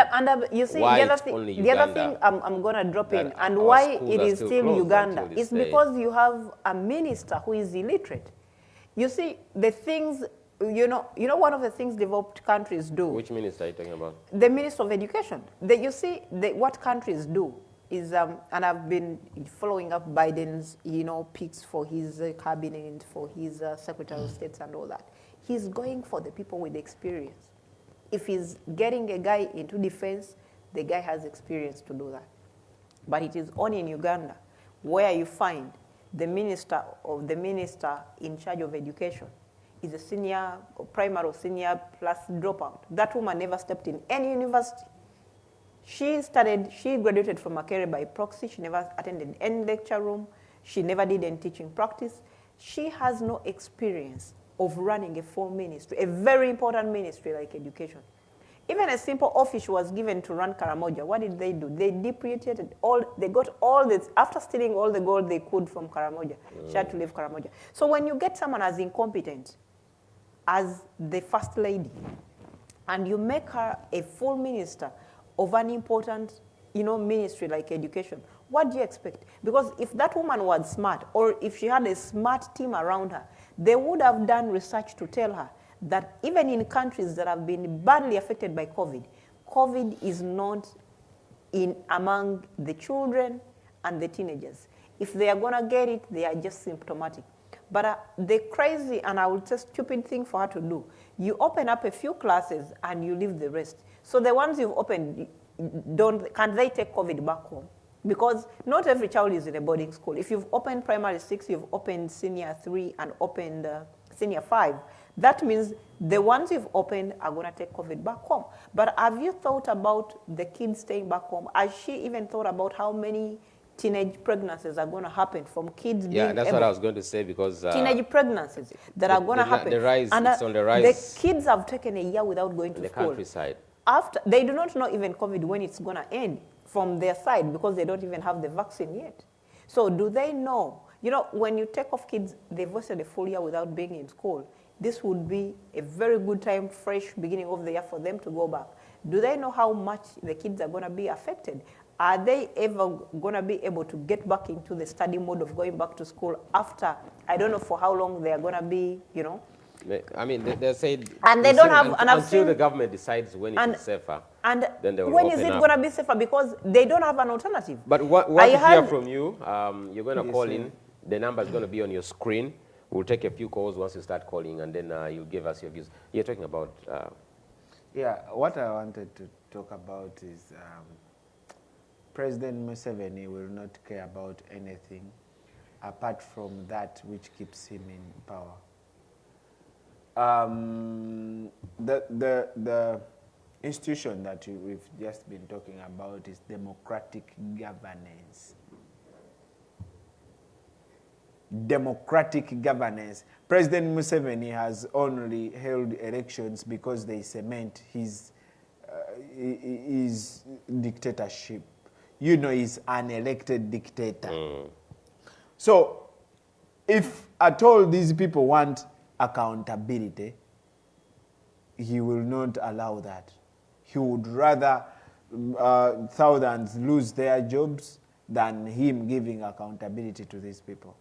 you see, why the other thing I'm going to drop in, and why it is still Uganda, is because you have a minister who is illiterate. You see, the things, you know one of the things developed countries do. Which minister are you talking about? The Minister of Education. You see, what countries do is, and I've been following up Biden's, picks for his cabinet, for his Secretary of State and all that. He's going for the people with experience. If he's getting a guy into defense, the guy has experience to do that. But it is only in Uganda where you find the minister in charge of education is a senior, primary or senior plus dropout. That woman never stepped in any university. She graduated from Makerere by proxy. She never attended any lecture room. She never did any teaching practice. She has no experience of running a full ministry, a very important ministry like education. Even a simple office was given to run Karamoja. What did they do? They depreciated they got all this, after stealing all the gold they could from Karamoja. She had to leave Karamoja. So when you get someone as incompetent as the first lady, and you make her a full minister of an important, ministry like education, what do you expect? Because if that woman was smart, or if she had a smart team around her, they would have done research to tell her that even in countries that have been badly affected by COVID, COVID is not among the children and the teenagers. If they are going to get it, they are just symptomatic. But the crazy, and I would say stupid thing for her to do, you open up a few classes and you leave the rest. So the ones you've opened, can they take COVID back home? Because not every child is in a boarding school. If you've opened primary 6, you've opened senior 3, and opened senior 5, that means the ones you've opened are going to take COVID back home. But have you thought about the kids staying back home? Has she even thought about how many teenage pregnancies are going to happen from kids being that's what I was going to say, because teenage pregnancies that are going to happen. The rise, and it's on the rise. The kids have taken a year without going to the school. Countryside. They do not know even COVID when it's going to end from their side, because they don't even have the vaccine yet. So do they know? When you take off kids, they've wasted a full year without being in school. This would be a very good time, fresh beginning of the year for them to go back. Do they know how much the kids are going to be affected? Are they ever going to be able to get back into the study mode of going back to school after, I don't know for how long they are going to be, you know? I mean, they said... And they don't have... Until the government decides when it is safer, and then they will when open is it up. going to be safer? Because they don't have an alternative. But what I hear from you, you're going to call in. The number is going to be on your screen. We'll take a few calls once you start calling, and then you'll give us your views. You're talking about... Yeah, what I wanted to talk about is President Museveni will not care about anything apart from that which keeps him in power. The institution that we've just been talking about is democratic governance. Democratic governance. President Museveni has only held elections because they cement his dictatorship. You know, he's an elected dictator. So, if at all these people want accountability, he will not allow that. He would rather thousands lose their jobs than him giving accountability to these people.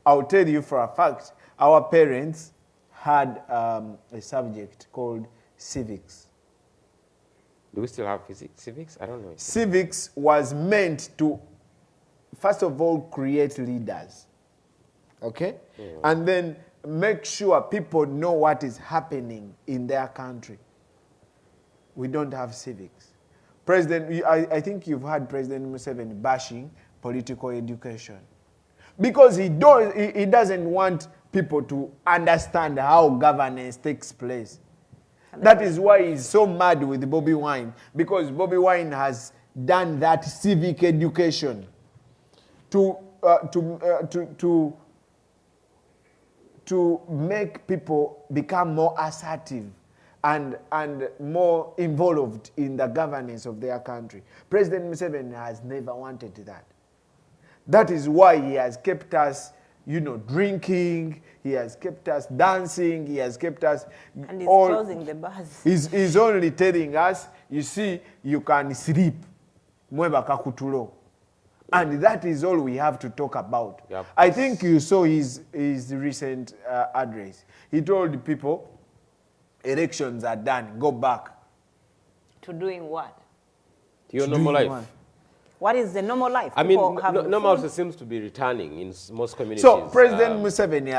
I'll tell you for a fact, our parents had a subject called civics. Do we still have civics? I don't know. Civics was meant to, first of all, create leaders, okay? And then make sure people know what is happening in their country. We don't have civics. I think you've had President Museveni bashing political education. Because he doesn't want people to understand how governance takes place. That is why he's so mad with Bobiwine, because Bobiwine has done that civic education to make people become more assertive and more involved in the governance of their country. President Museveni has never wanted that. That is why he has kept us, you know, drinking, he has kept us dancing, he has kept us... And he's closing the bars. He's only telling us, you see, you can sleep. Mweba kakutulo. And that is all we have to talk about. Yep. I think you saw his recent address. He told people, elections are done, go back. To doing what? To your normal life. What is the normal life? I mean, normalcy seems to be returning in most communities. So President Museveni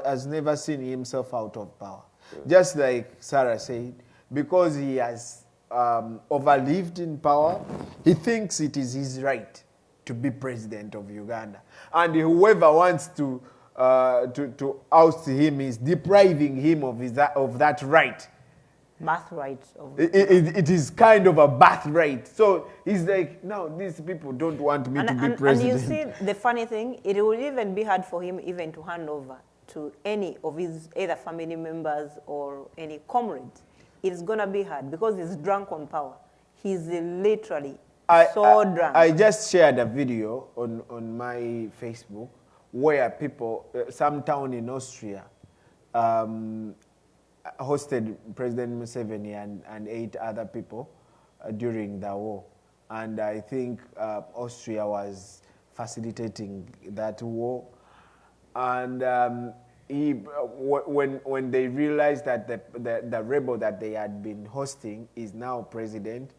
has never seen himself out of power. Just like Sarah said, because he has overlived in power, he thinks it is his right to be president of Uganda. And whoever wants to oust him is depriving him of that right. Birthright. It is kind of a birthright. So he's like, no, these people don't want me to be president. And you see, the funny thing, it will even be hard for him even to hand over to any of his either family members or any comrades. It's going to be hard because he's drunk on power. He's literally drunk. I just shared a video on my Facebook where people, some town in Austria, hosted President Museveni and 8 other people during the war. And I think Austria was facilitating that war. And when they realized that the rebel that they had been hosting is now president,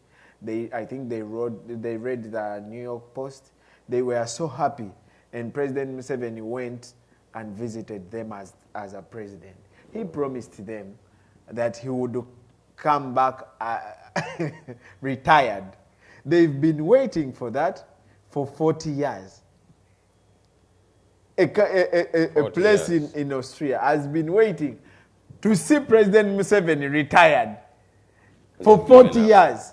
I think they read the New York Post. They were so happy. And President Museveni went and visited them as a president. He promised them that he would come back retired. They've been waiting for that for 40 years. A place in Austria has been waiting to see President Museveni retired for 40 years.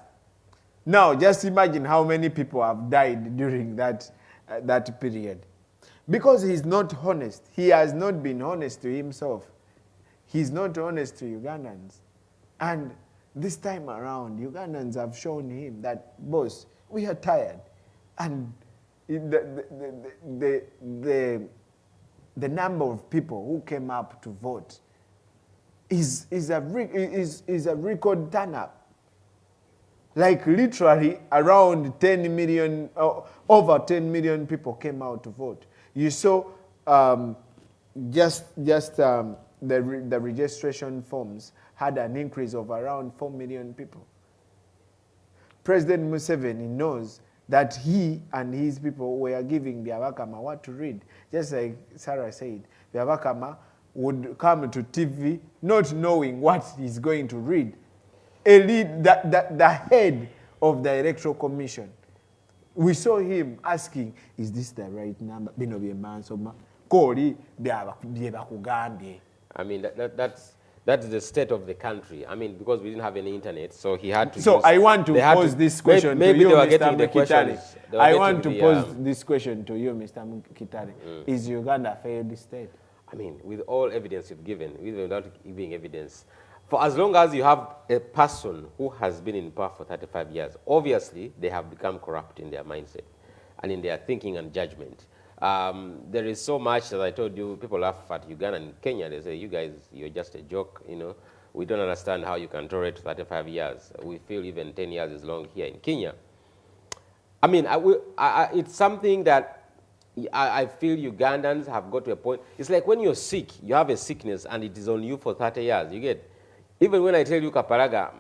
Now, just imagine how many people have died during that period. Because he's not honest. He has not been honest to himself. He's not honest to Ugandans. And this time around, Ugandans have shown him that, boss, we are tired. And the number of people who came up to vote is a record turn-up. Like literally around 10 million, over 10 million people came out to vote. You saw the registration forms had an increase of around 4 million people. President Museveni knows that he and his people were giving the Byabakama what to read. Just like Sarah said, the Byabakama would come to TV not knowing what he's going to read. The head of the Electoral Commission, we saw him asking, is this the right number? I mean, that's the state of the country. I mean, because we didn't have any internet, so he had to. So I want to pose this question to you, Mr. Mkitare. I want to pose this question to you, Mr. Mkitare. Is Uganda a failed state? I mean, with all evidence you've given, without giving evidence, for as long as you have a person who has been in power for 35 years, obviously they have become corrupt in their mindset and in their thinking and judgment. There is so much, as I told you, people laugh at Uganda and Kenya. They say, you guys, you're just a joke, you know. We don't understand how you can tolerate 35 years. We feel even 10 years is long here in Kenya. I mean, it's something that I feel Ugandans have got to a point. It's like when you're sick, you have a sickness and it is on you for 30 years. You get, even when I tell you Kapalaga,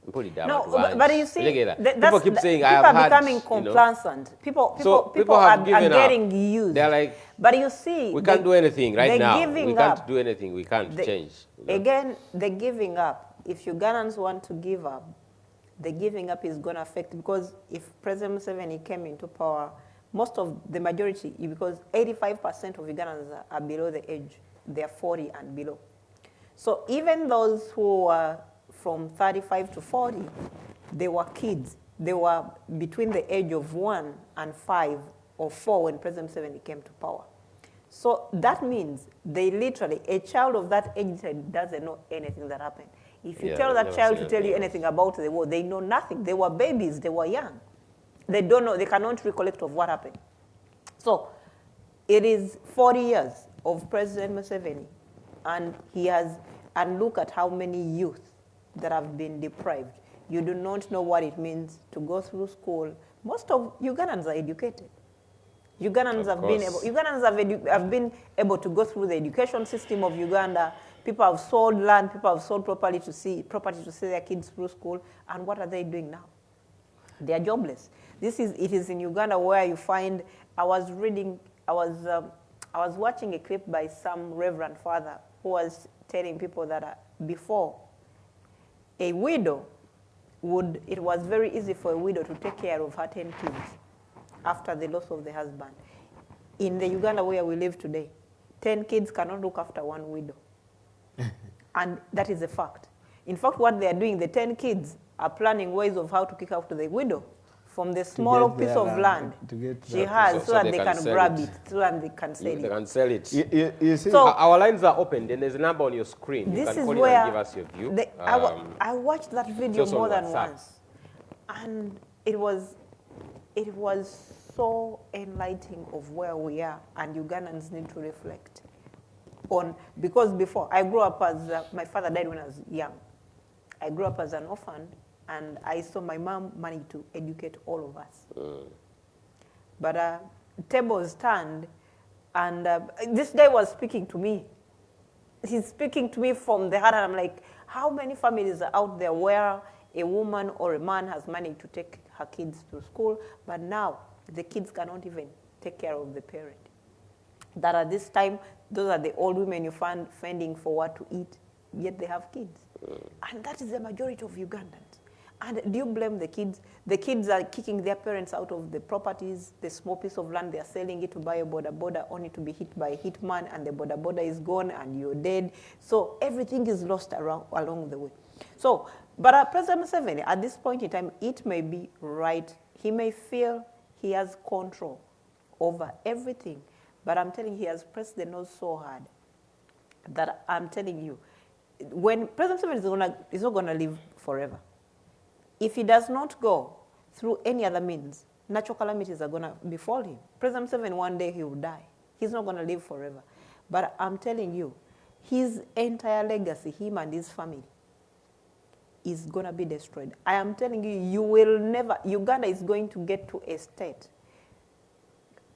no, but you see, people keep saying, people are becoming complacent. You know, people are getting used. They're like, but you see, we can't do anything right now. We can't do anything. We can't change. You know? Again, the giving up. If Ugandans want to give up, the giving up is going to affect, because if President Museveni came into power, the majority, because 85% of Ugandans are below the age, they're 40 and below. So even those who are from 35 to 40, they were kids. They were between the age of 1 and 5 or 4 when President Museveni came to power. So that means they literally, a child of that age doesn't know anything that happened. If you tell that child to tell you anything about the war, they know nothing. They were babies, they were young. They don't know, they cannot recollect of what happened. So it is 40 years of President Museveni, and and look at how many youth that have been deprived. You do not know what it means to go through school. Most of Ugandans are educated. Ugandans have been able to go through the education system of Uganda. People have sold land, people have sold property to see their kids through school, and what are they doing now? They are jobless. It is in Uganda where you find, I was watching a clip by some reverend father who was telling people that before, a widow it was very easy for a widow to take care of her 10 kids after the loss of the husband. In the Uganda where we live today, 10 kids cannot look after one widow. And that is a fact. In fact, what they are doing, the 10 kids are planning ways of how to kick out the widow from the small piece of land she has, so that they can grab it, so that they can sell it. They can sell it. You see, so our lines are open, and there's a number on your screen. This you can is call where in and give us your view. I watched that video more than once, and it was so enlightening of where we are, and Ugandans need to reflect on, because before, I grew up as, my father died when I was young. I grew up as an orphan, and I saw my mom manage to educate all of us. But tables turned, and this guy was speaking to me. He's speaking to me from the heart, and I'm like, how many families are out there where a woman or a man has managed to take her kids to school, but now the kids cannot even take care of the parent? That at this time, those are the old women you find fending for what to eat, yet they have kids. And that is the majority of Ugandans. And do you blame the kids? The kids are kicking their parents out of the properties, the small piece of land, they are selling it to buy a border only to be hit by a hitman, and the border is gone and you're dead. So everything is lost along the way. So, but President Museveni, at this point in time, it may be right. He may feel he has control over everything. But I'm telling you, he has pressed the nose so hard that I'm telling you, when President Museveni is not going to live forever. If he does not go through any other means, natural calamities are going to befall him. President Museveni, one day he will die. He's not going to live forever. But I'm telling you, his entire legacy, him and his family, is going to be destroyed. I am telling you, you will never, Uganda is going to get to a state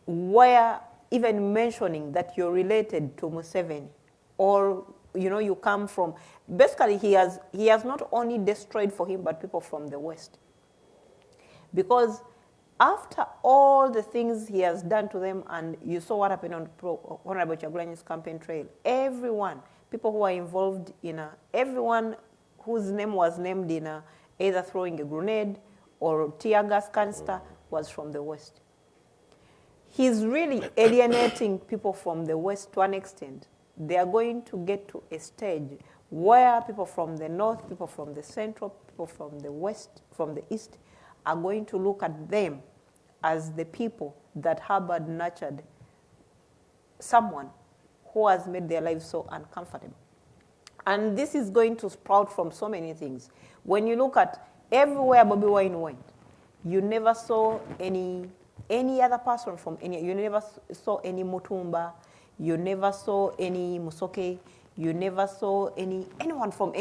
where even mentioning that you're related to Museveni, or you come from, basically he has not only destroyed for him, but people from the West. Because after all the things he has done to them, and you saw what happened on Honorable Chagulanyi's campaign trail, everyone, people who are involved in everyone whose name was named in either throwing a grenade or tear gas canister was from the West. He's really alienating people from the West to an extent. They are going to get to a stage where people from the North, people from the Central, people from the West, from the East, are going to look at them as the people that harbored, nurtured someone who has made their lives so uncomfortable. And this is going to sprout from so many things. When you look at everywhere Bobiwine went, you never saw any other person from any, you never saw any Mutumba, you never saw any Musoke, you never saw anyone from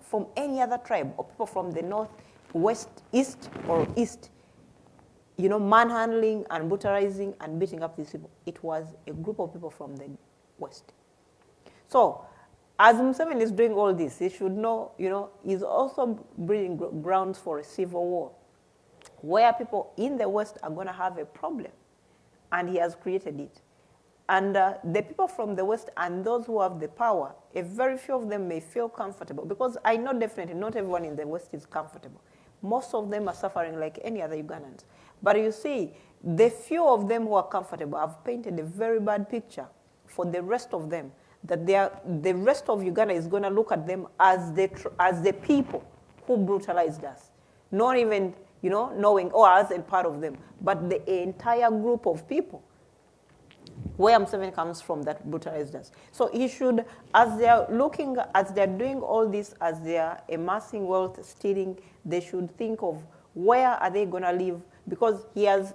from any other tribe, or people from the North, West, East, or East, manhandling and brutalizing and beating up these people. It was a group of people from the West. So, as Museveni is doing all this, he should know, he's also bringing grounds for a civil war, where people in the West are going to have a problem, and he has created it. And the people from the West and those who have the power, a very few of them may feel comfortable, because I know definitely not everyone in the West is comfortable. Most of them are suffering like any other Ugandans. But you see, the few of them who are comfortable have painted a very bad picture for the rest of them, that the rest of Uganda is going to look at them as the people who brutalized us. Not even, knowing, I wasn't part of them, but the entire group of people where Museveni comes from that brutalized us. So he should, as they're doing all this, as they're amassing wealth, stealing, they should think of where are they going to live, because he has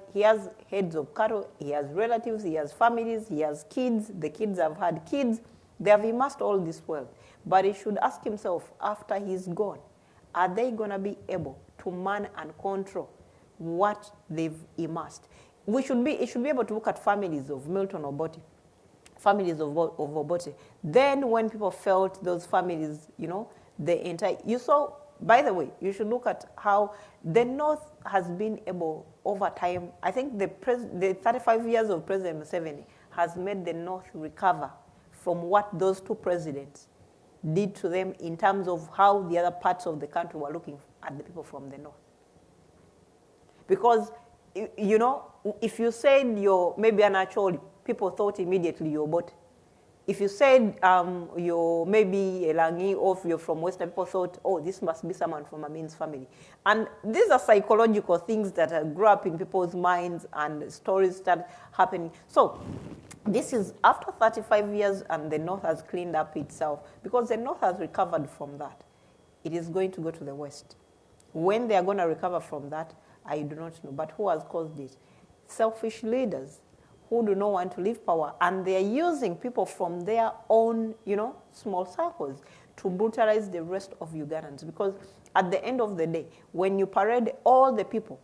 heads of cattle, he has relatives, he has families, he has kids, the kids have had kids, they have amassed all this wealth. But he should ask himself, after he's gone, are they going to be able to man and control what they've amassed? He should be able to look at families of Milton Obote, families of Obote. Then when people felt those families, you saw, by the way, you should look at how the North has been able, over time, I think the 35 years of President Museveni has made the North recover from what those two presidents did to them in terms of how the other parts of the country were looking at the people from the North. Because, if you said you're maybe an Acholi, people thought immediately you're Obote. If you said you're maybe a Langi, or if you're from Western, people thought, this must be someone from Amin's family. And these are psychological things that grew up in people's minds, and stories start happening. So this is after 35 years, and the North has cleaned up itself, because the North has recovered from that. It is going to go to the West. When they are going to recover from that, I do not know. But who has caused it? Selfish leaders who do not want to leave power, and they are using people from their own, small circles to brutalize the rest of Ugandans. Because at the end of the day, when you parade all the people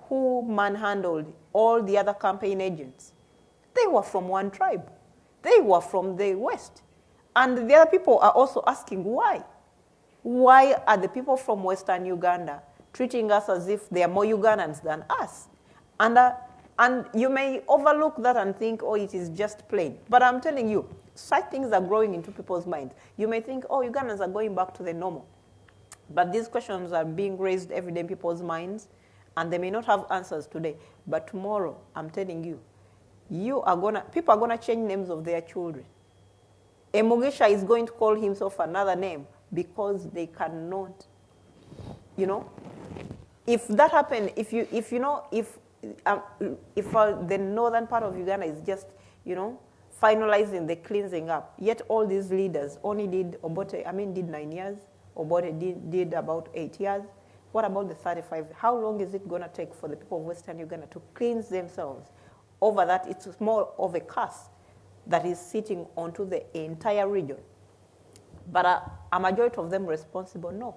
who manhandled all the other campaign agents, they were from one tribe. They were from the West. And the other people are also asking why. Why are the people from Western Uganda treating us as if they are more Ugandans than us? And you may overlook that and think, it is just plain. But I'm telling you, such things are growing into people's minds. You may think, Ugandans are going back to the normal. But these questions are being raised every day in people's minds, and they may not have answers today. But tomorrow, I'm telling you, people are gonna change names of their children. A Mugisha is going to call himself another name because they cannot, If that happened, if the northern part of Uganda is just, finalizing the cleansing up, yet all these leaders only did, did 9 years, Obote did about 8 years. What about the 35? How long is it going to take for the people of Western Uganda to cleanse themselves? Over that, it's more of a curse that is sitting onto the entire region. But a majority of them responsible? No.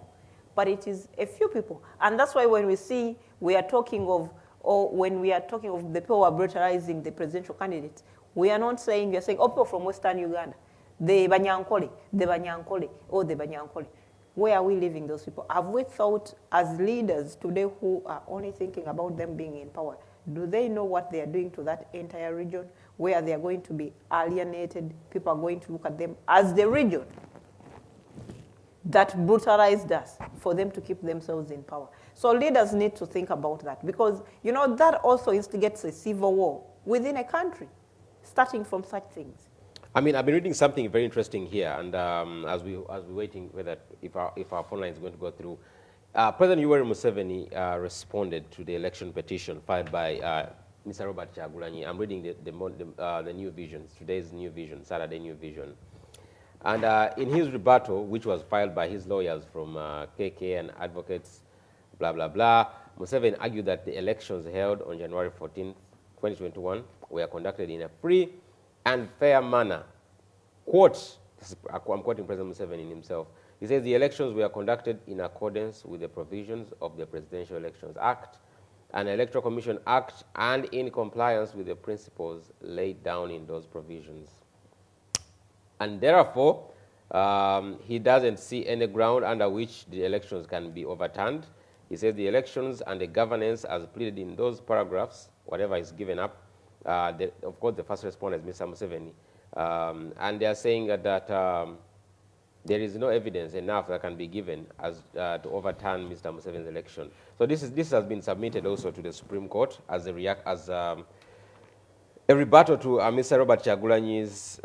But it is a few people. And that's why when we are talking of the people who are brutalizing the presidential candidates, we are not saying, we are saying, oh, people from Western Uganda, the Banyankole, oh, the Banyankole. Where are we leaving those people? Have we thought as leaders today who are only thinking about them being in power, do they know what they are doing to that entire region where they are going to be alienated? People are going to look at them as the region that brutalized us for them to keep themselves in power. So leaders need to think about that because, you know, that also instigates a civil war within a country, starting from such things. I mean, I've been reading something very interesting here, and as we're waiting whether if our phone line is going to go through, President Yoweri Museveni responded to the election petition filed by Mr. Robert Kyagulanyi. I'm reading the New Vision, today's New Vision, Saturday New Vision. And in his rebuttal, which was filed by his lawyers from KK and advocates, blah, blah, blah, Museveni argued that the elections held on January 14, 2021 were conducted in a free and fair manner. Quote, I'm quoting President Museveni himself. He says the elections were conducted in accordance with the provisions of the Presidential Elections Act and Electoral Commission Act and in compliance with the principles laid down in those provisions. And therefore, he doesn't see any ground under which the elections can be overturned. He says the elections and the governance as pleaded in those paragraphs, whatever is given up, of course the first respondent is Mr. Museveni, and they are saying that there is no evidence enough that can be given as to overturn Mr. Museveni's election. So this has been submitted also to the Supreme Court as a rebuttal to Mr. Robert Kyagulanyi's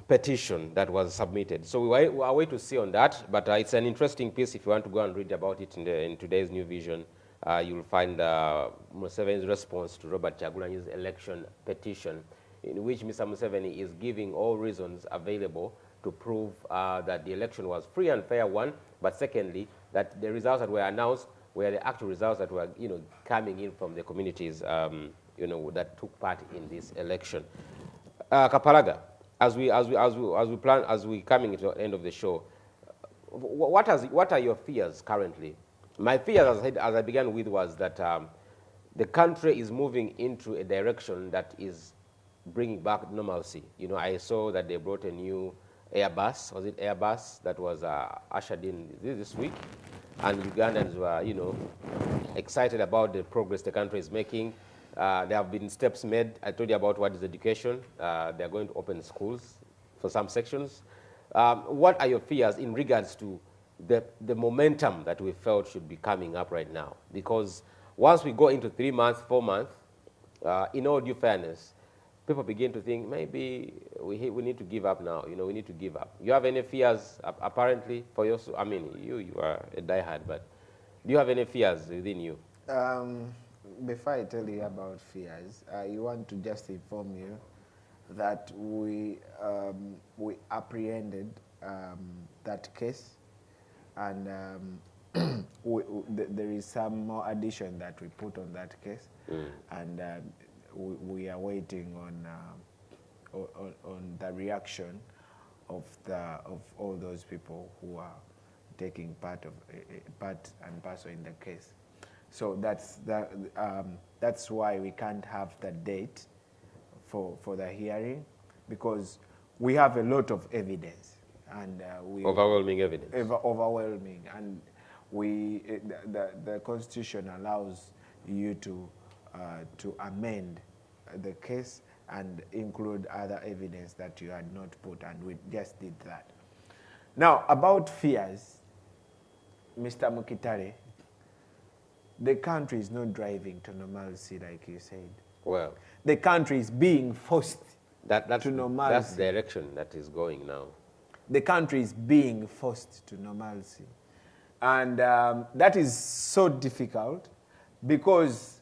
petition that was submitted. So we are waiting to see on that, but it's an interesting piece. If you want to go and read about it in today's New Vision, you'll find Museveni's response to Robert Kyagulanyi's election petition, in which Mr. Museveni is giving all reasons available to prove that the election was free and fair, one, but secondly, that the results that were announced were the actual results that were, coming in from the communities, that took part in this election. Kapalaga, as we coming to the end of the show, what are your fears currently? My fear, as I began with, was that the country is moving into a direction that is bringing back normalcy. I saw that they brought a new Airbus, was it Airbus, that was ushered in this week, and Ugandans were, excited about the progress the country is making. There have been steps made. I told you about what is education. They're going to open schools for some sections. What are your fears in regards to the momentum that we felt should be coming up right now? Because once we go into 3 months, 4 months, in all due fairness, people begin to think maybe we need to give up now. We need to give up. You have any fears apparently for yourself? I mean, you are a diehard, but do you have any fears within you? Before I tell you about fears, I want to just inform you that we apprehended that case, and there is some more addition that we put on that case, and we are waiting on the reaction of all those people who are taking part and parcel in the case. So that's why we can't have the date for the hearing, because we have a lot of evidence, and overwhelming evidence. Overwhelming, and the Constitution allows you to amend the case and include other evidence that you had not put, and we just did that. Now, about fears, Mr. Mukitare, the country is not driving to normalcy, like you said. Well, the country is being forced to normalcy. That's the direction that is going now. The country is being forced to normalcy. And that is so difficult, because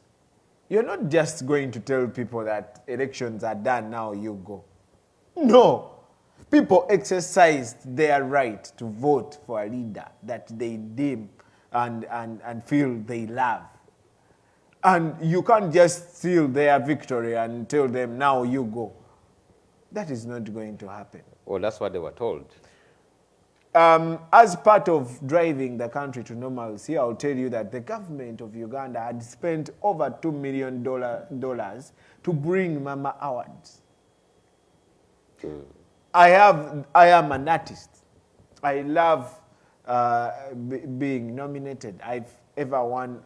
you're not just going to tell people that elections are done, now you go. No. People exercised their right to vote for a leader that they deem and feel they love. And you can't just steal their victory and tell them, now you go. That is not going to happen. Well, that's what they were told. As part of driving the country to normalcy, I'll tell you that the government of Uganda had spent over $2 million to bring Mama Awards. I am an artist. I love being nominated. I've ever won,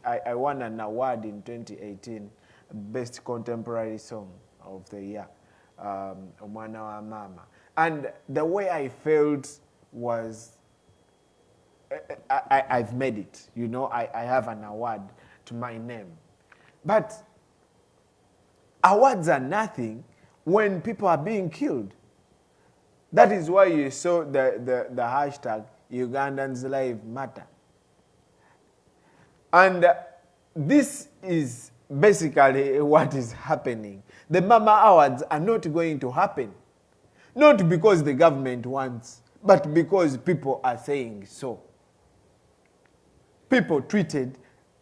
I won an award in 2018, Best Contemporary Song of the Year, Omwana wa Mama. And the way I felt was, I've made it. You know, I have an award to my name. But awards are nothing when people are being killed. That is why you saw the hashtag Ugandans Lives Matter. And this is basically what is happening. The Mama Awards are not going to happen. Not because the government wants, but because people are saying so. People tweeted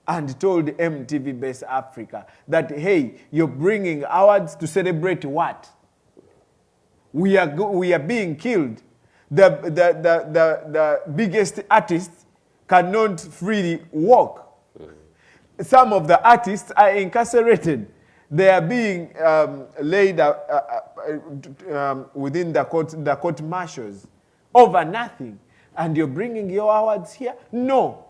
and told MTV-based Africa that, hey, you're bringing awards to celebrate what? We are being killed. The biggest artists cannot freely walk. Some of the artists are incarcerated. They are being laid within the court martials over nothing. And you're bringing your awards here? No.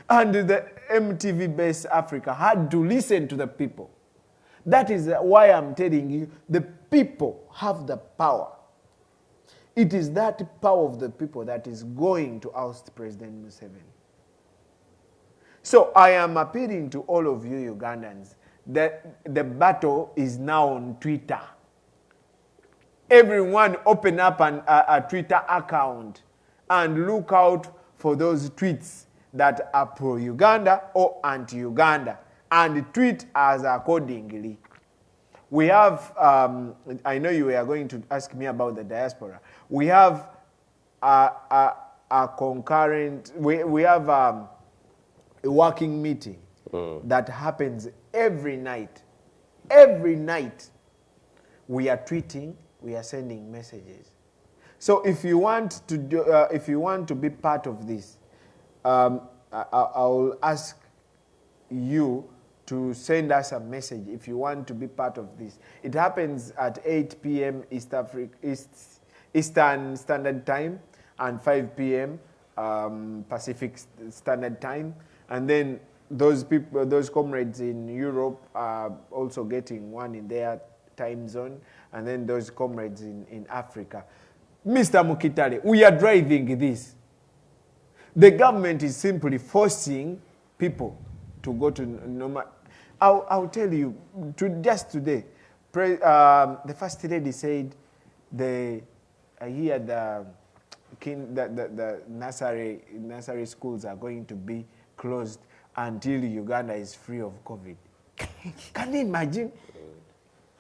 And the MTV-based Africa had to listen to the people. That is why I'm telling you, the people have the power. It is that power of the people that is going to oust President Museveni. So I am appealing to all of you Ugandans that the battle is now on Twitter. Everyone open up a Twitter account and look out for those tweets that are pro-Uganda or anti-Uganda and tweet as accordingly. We have, I know you are going to ask me about the diaspora. We have a concurrent, we have a working meeting that happens every night. Every night we are tweeting, we are sending messages. So if you want to do, if you want to be part of this, I'll ask you to send us a message if you want to be part of this. It happens at 8 p.m. Eastern Standard Time and 5 p.m. Pacific Standard Time. And then those people, those comrades in Europe are also getting one in their time zone. And then those comrades in Africa. Mr. Mukitale, we are driving this. The government is simply forcing people to go to normal. I'll tell you, just today, the First Lady said I hear the nursery schools are going to be closed until Uganda is free of COVID. Can you imagine?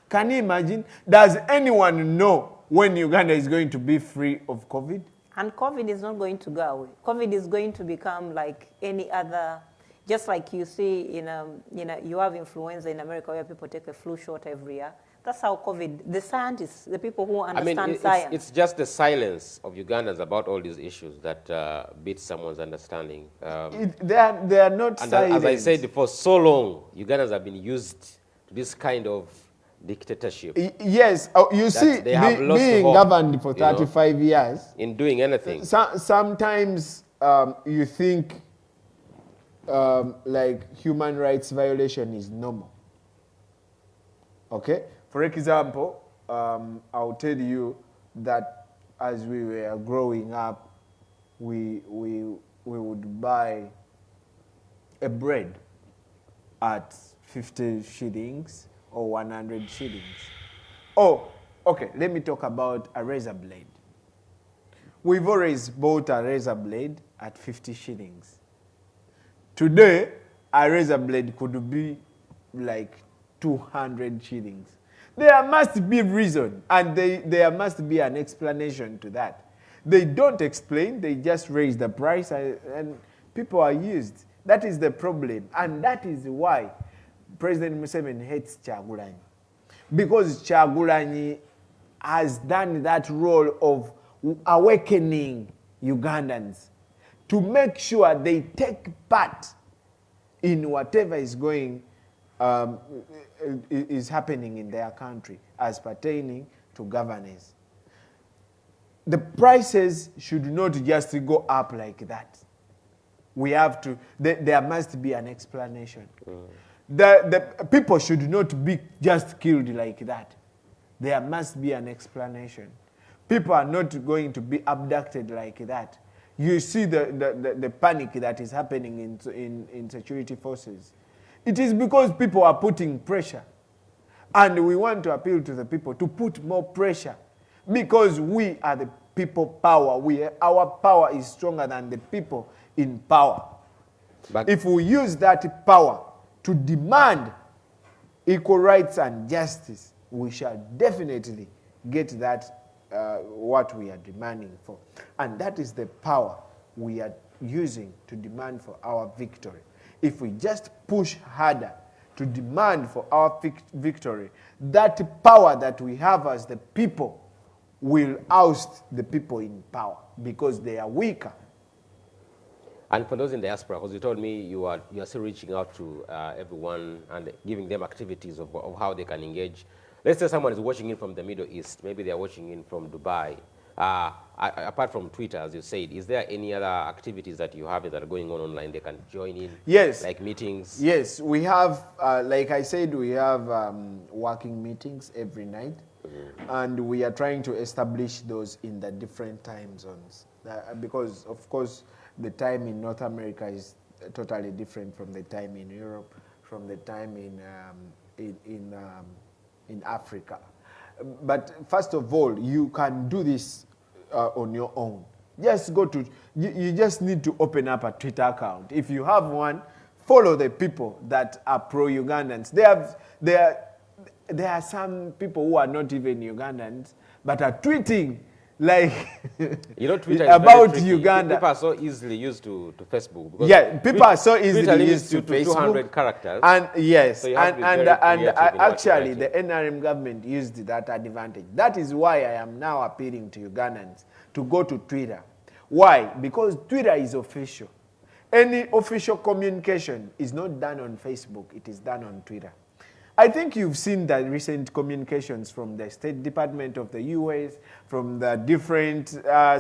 Can you imagine? Does anyone know when Uganda is going to be free of COVID? And COVID is not going to go away. COVID is going to become like any other, just like you see you have influenza in America where people take a flu shot every year. That's how COVID, the scientists, the people who understand science. It's just the silence of Ugandans about all these issues that beats someone's understanding. They are not silent. As I said, for so long, Ugandans have been used to this kind of dictatorship. Yes, you see, being governed for 35 years. In doing anything. Sometimes you think like human rights violation is normal. Okay? For example, I'll tell you that as we were growing up, we would buy a bread at 50 shillings or 100 shillings. Oh, okay, let me talk about a razor blade. We've always bought a razor blade at 50 shillings. Today, a razor blade could be like 200 shillings. There must be reason, and there must be an explanation to that. They don't explain, they just raise the price, and people are used. That is the problem, and that is why President Museveni hates Kyagulanyi. because Kyagulanyi has done that role of awakening Ugandans to make sure they take part in whatever is going is happening in their country as pertaining to governance. The prices should not just go up like that. We have to, there must be an explanation. The people should not be just killed like that. There must be an explanation. People are not going to be abducted like that. You see the panic that is happening in security forces. It is because people are putting pressure. And we want to appeal to the people to put more pressure. Because we are the people power. Our power is stronger than the people in power. But if we use that power to demand equal rights and justice, we shall definitely get that what we are demanding for. And that is the power we are using to demand for our victory. If we just push harder to demand for our victory, that power that we have as the people will oust the people in power because they are weaker. And for those in the diaspora, because you told me you are still reaching out to everyone and giving them activities of how they can engage. Let's say someone is watching in from the Middle East. Maybe they are watching in from Dubai. Apart from Twitter, as you said, is there any other activities that you have that are going on online they can join in? Yes. Like meetings? Yes, we have, like I said, we have working meetings every night. And we are trying to establish those in the different time zones. Because, of course, the time in North America is totally different from the time in Europe, from the time in Africa. But first of all, you can do this on your own. Just go to, you just need to open up a Twitter account. If you have one, follow the people that are pro-Ugandans. There are some people who are not even Ugandans, but are tweeting like Twitter about Uganda. People are so easily used to Facebook. Yeah, people are so easily used to Facebook. 200 characters. And yes, so and actually the NRM government used that advantage. That is why I am now appealing to Ugandans to go to Twitter. Why? Because Twitter is official. Any official communication is not done on Facebook, it is done on Twitter. I think you've seen the recent communications from the State Department of the US, from the different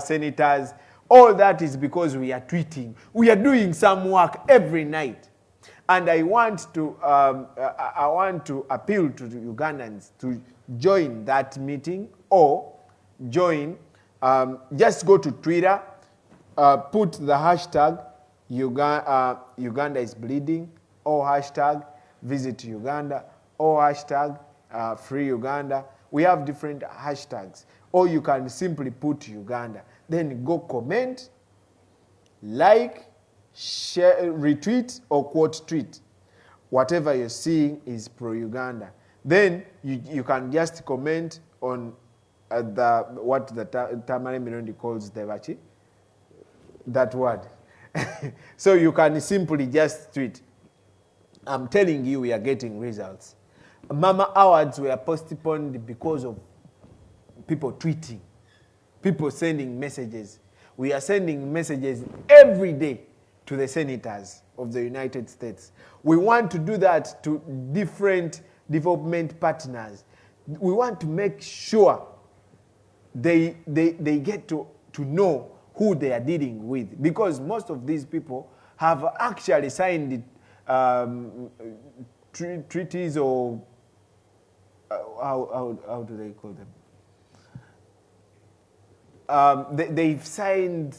senators. All that is because we are tweeting. We are doing some work every night. And I want to appeal to the Ugandans to join that meeting or join, just go to Twitter, put the hashtag Uganda is bleeding, or hashtag visit Uganda, or hashtag free Uganda. We have different hashtags. Or you can simply put Uganda. Then go comment, like, share, retweet, or quote tweet. Whatever you're seeing is pro-Uganda. Then you can just comment on what the Tamale Mirondi calls the Vachi. That word. So you can simply just tweet. I'm telling you, we are getting results. Mama Awards were postponed because of people tweeting, people sending messages. We are sending messages every day to the senators of the United States. We want to do that to different development partners. We want to make sure they get to know who they are dealing with, because most of these people have actually signed treaties or how do they call them? They've signed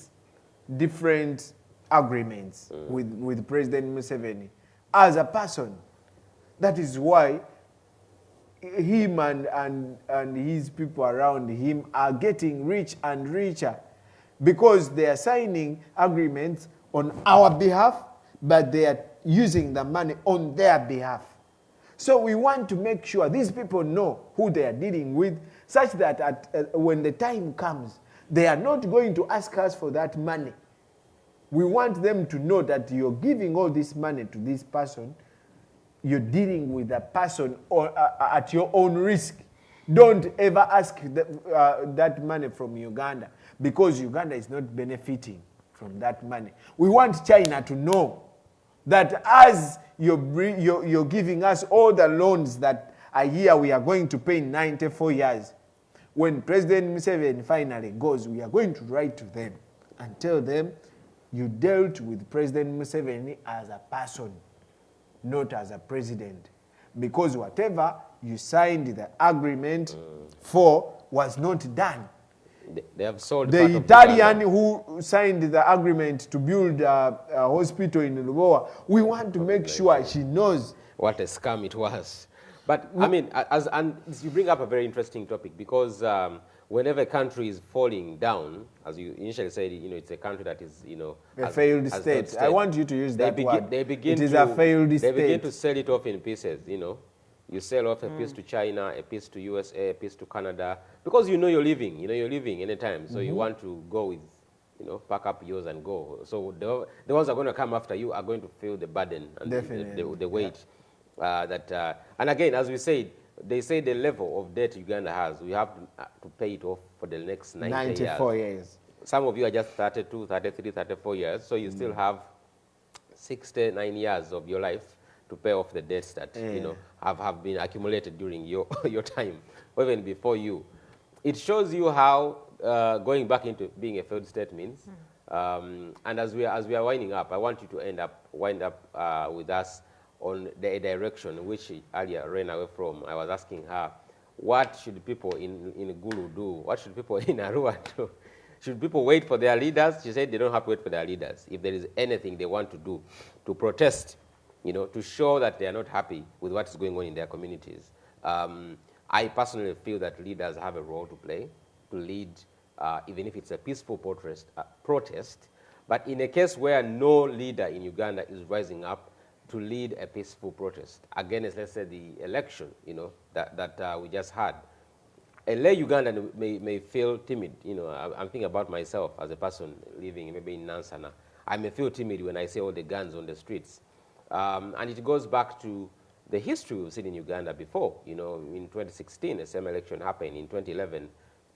different agreements with President Museveni as a person. That is why him and his people around him are getting rich and richer, because they are signing agreements on our behalf, but they are using the money on their behalf. So we want to make sure these people know who they are dealing with, such that when the time comes, they are not going to ask us for that money. We want them to know that you're giving all this money to this person you're dealing with a person or, at your own risk. Don't ever ask that money from Uganda, because Uganda is not benefiting from that money. We want China to know that as you're giving us all the loans that a year we are going to pay in 94 years, when President Museveni finally goes, we are going to write to them and tell them you dealt with President Museveni as a person, not as a president. Because whatever you signed the agreement for was not done. They have sold the Italian who signed the agreement to build a hospital in Lubowa, we want to make sure she knows what a scam it was. But I mean, and you bring up a very interesting topic, because whenever a country is falling down, as you initially said, you know, it's a country that is, you know, a failed state. I want you to use that word. It is a failed state. They begin to sell it off in pieces, you know. You sell off a piece to China, a piece to USA, a piece to Canada, because you know you're leaving. You know you're leaving anytime, so you want to go with, you know, pack up yours and go. So the ones that are going to come after you are going to feel the burden and the weight. And again, as we said, they say the level of debt Uganda has, we have to pay it off for the next 94 years. Some of you are just 32, 33, 34 years, so you still have 69 years of your life to pay off the debts that you know have been accumulated during your time, or even before you. It shows you how going back into being a failed state means. And as we are winding up, I want you to wind up with us on the direction which earlier ran away from. I was asking her, what should people in Gulu do? What should people in Arua do? Should people wait for their leaders? She said they don't have to wait for their leaders. If there is anything they want to do to protest, you know, to show that they are not happy with what is going on in their communities. I personally feel that leaders have a role to play, to lead, even if it's a peaceful protest. But in a case where no leader in Uganda is rising up to lead a peaceful protest against, let's say, the election, you know, that we just had, a lay Ugandan may feel timid. You know, I'm thinking about myself as a person living maybe in Nansana. I may feel timid when I see all the guns on the streets. And it goes back to the history we've seen in Uganda before. You know, in 2016, the same election happened. In 2011,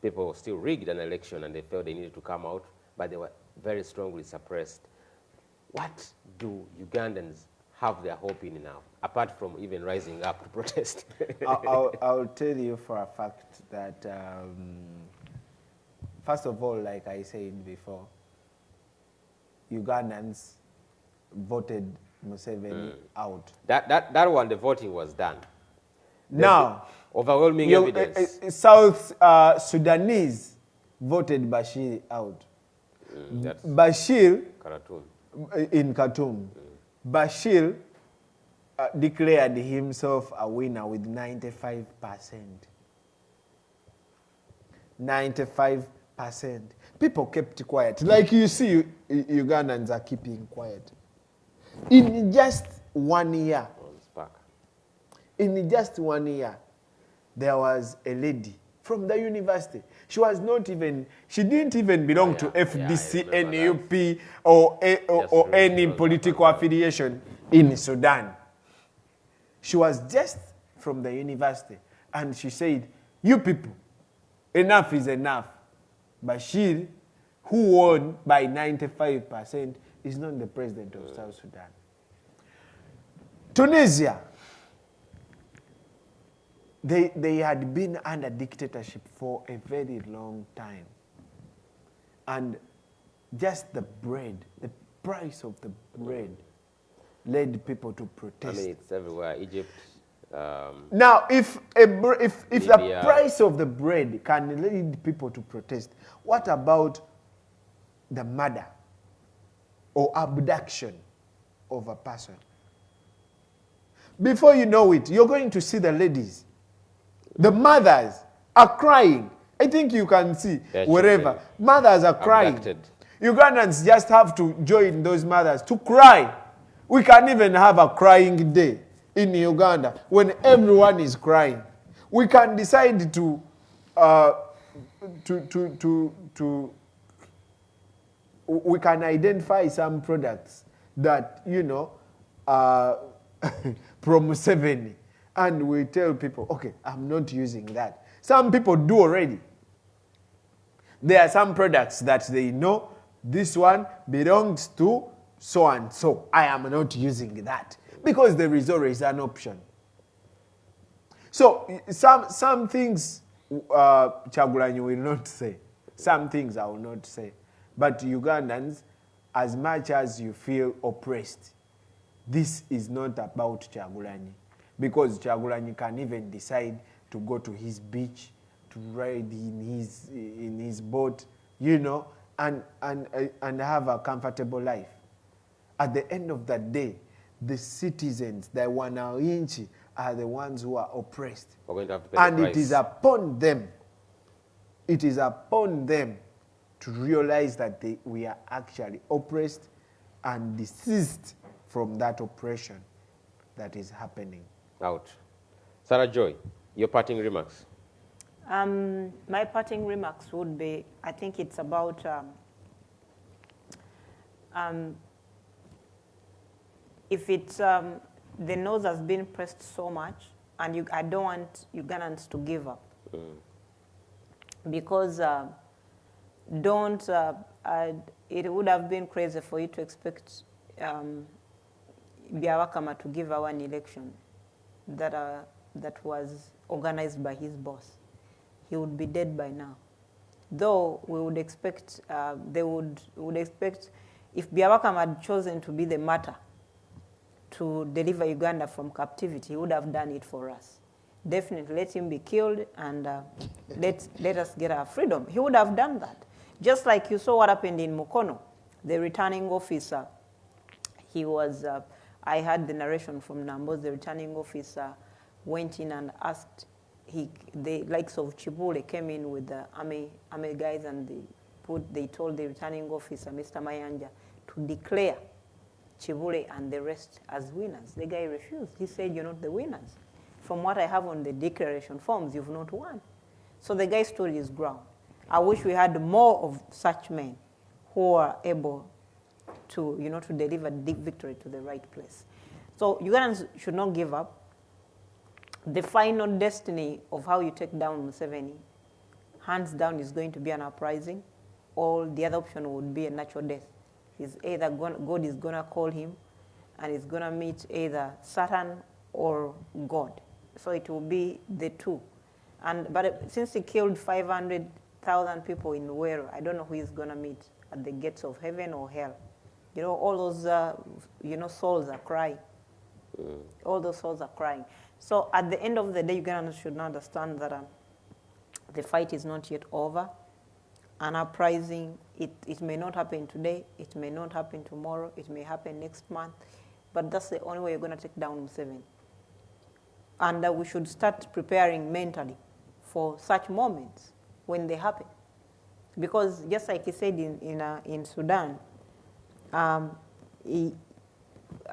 people still rigged an election and they felt they needed to come out, but they were very strongly suppressed. What do Ugandans have their hope in now, apart from even rising up to protest? I'll tell you for a fact that, first of all, like I said before, Ugandans voted Museveni out. That one, the voting was done. Now, overwhelming evidence. South Sudanese voted Bashir out. Bashir, in Khartoum, Bashir declared himself a winner with 95%. 95%. People kept quiet. Like you see, Ugandans are keeping quiet. In just 1 year, there was a lady from the university. She didn't even belong to FDC, NUP, or any political affiliation in Sudan. She was just from the university. And she said, you people, enough is enough. Bashir, who won by 95%, is not the president of South Sudan. Tunisia, they had been under dictatorship for a very long time. And just the bread, the price of the bread, led people to protest. I mean, it's everywhere. Egypt. Now, if the price of the bread can lead people to protest, what about the murder or abduction of a person? Before you know it, you're going to see the ladies. The mothers are crying. I think you can see wherever. Mothers are crying. Abducted. Ugandans just have to join those mothers to cry. We can even have a crying day in Uganda when everyone is crying. We can decide to we can identify some products that, you know, Pro-Museveni, and we tell people, okay, I'm not using that. Some people do already. There are some products that they know this one belongs to so and so. I am not using that because there is always an option. So some things Kyagulanyi will not say. Some things I will not say. But Ugandans, as much as you feel oppressed, this is not about Kyagulanyi. Because Kyagulanyi can even decide to go to his beach, to ride in his boat, you know, and have a comfortable life. At the end of the day, the citizens, the wananchi, are the ones who are oppressed. We're going to have to pay And the price. it is upon them. It is upon them to realize that we are actually oppressed and desist from that oppression that is happening. Out. Sarah Joy, your parting remarks. My parting remarks would be, I think it's about if it's the nose has been pressed so much, and I don't want Ugandans to give up. Because it would have been crazy for you to expect Byabakama to give our an election that was organized by his boss. He would be dead by now. Though we would expect, they would expect, if Byabakama had chosen to be the martyr to deliver Uganda from captivity, he would have done it for us. Definitely let him be killed and let us get our freedom. He would have done that. Just like you saw what happened in Mukono, the returning officer, he was, I heard the narration from Nambos, the returning officer went in and asked, the likes of Chibule came in with the army guys, and they told the returning officer, Mr. Mayanja, to declare Chibule and the rest as winners. The guy refused. He said, you're not the winners. From what I have on the declaration forms, you've not won. So the guy stood his ground. I wish we had more of such men who are able to, to deliver deep victory to the right place. So Ugandans should not give up. The final destiny of how you take down Museveni, hands down, is going to be an uprising, or the other option would be a natural death. He's either God is going to call him, and he's going to meet either Satan or God. So it will be the two. But since he killed 500,000 people in Wero, I don't know who he's going to meet at the gates of heaven or hell. All those, souls are crying. All those souls are crying. So at the end of the day, Ugandans should understand that the fight is not yet over. An uprising, it may not happen today, it may not happen tomorrow, it may happen next month, but that's the only way you're going to take down Museveni. And we should start preparing mentally for such moments when they happen. Because just like he said in Sudan,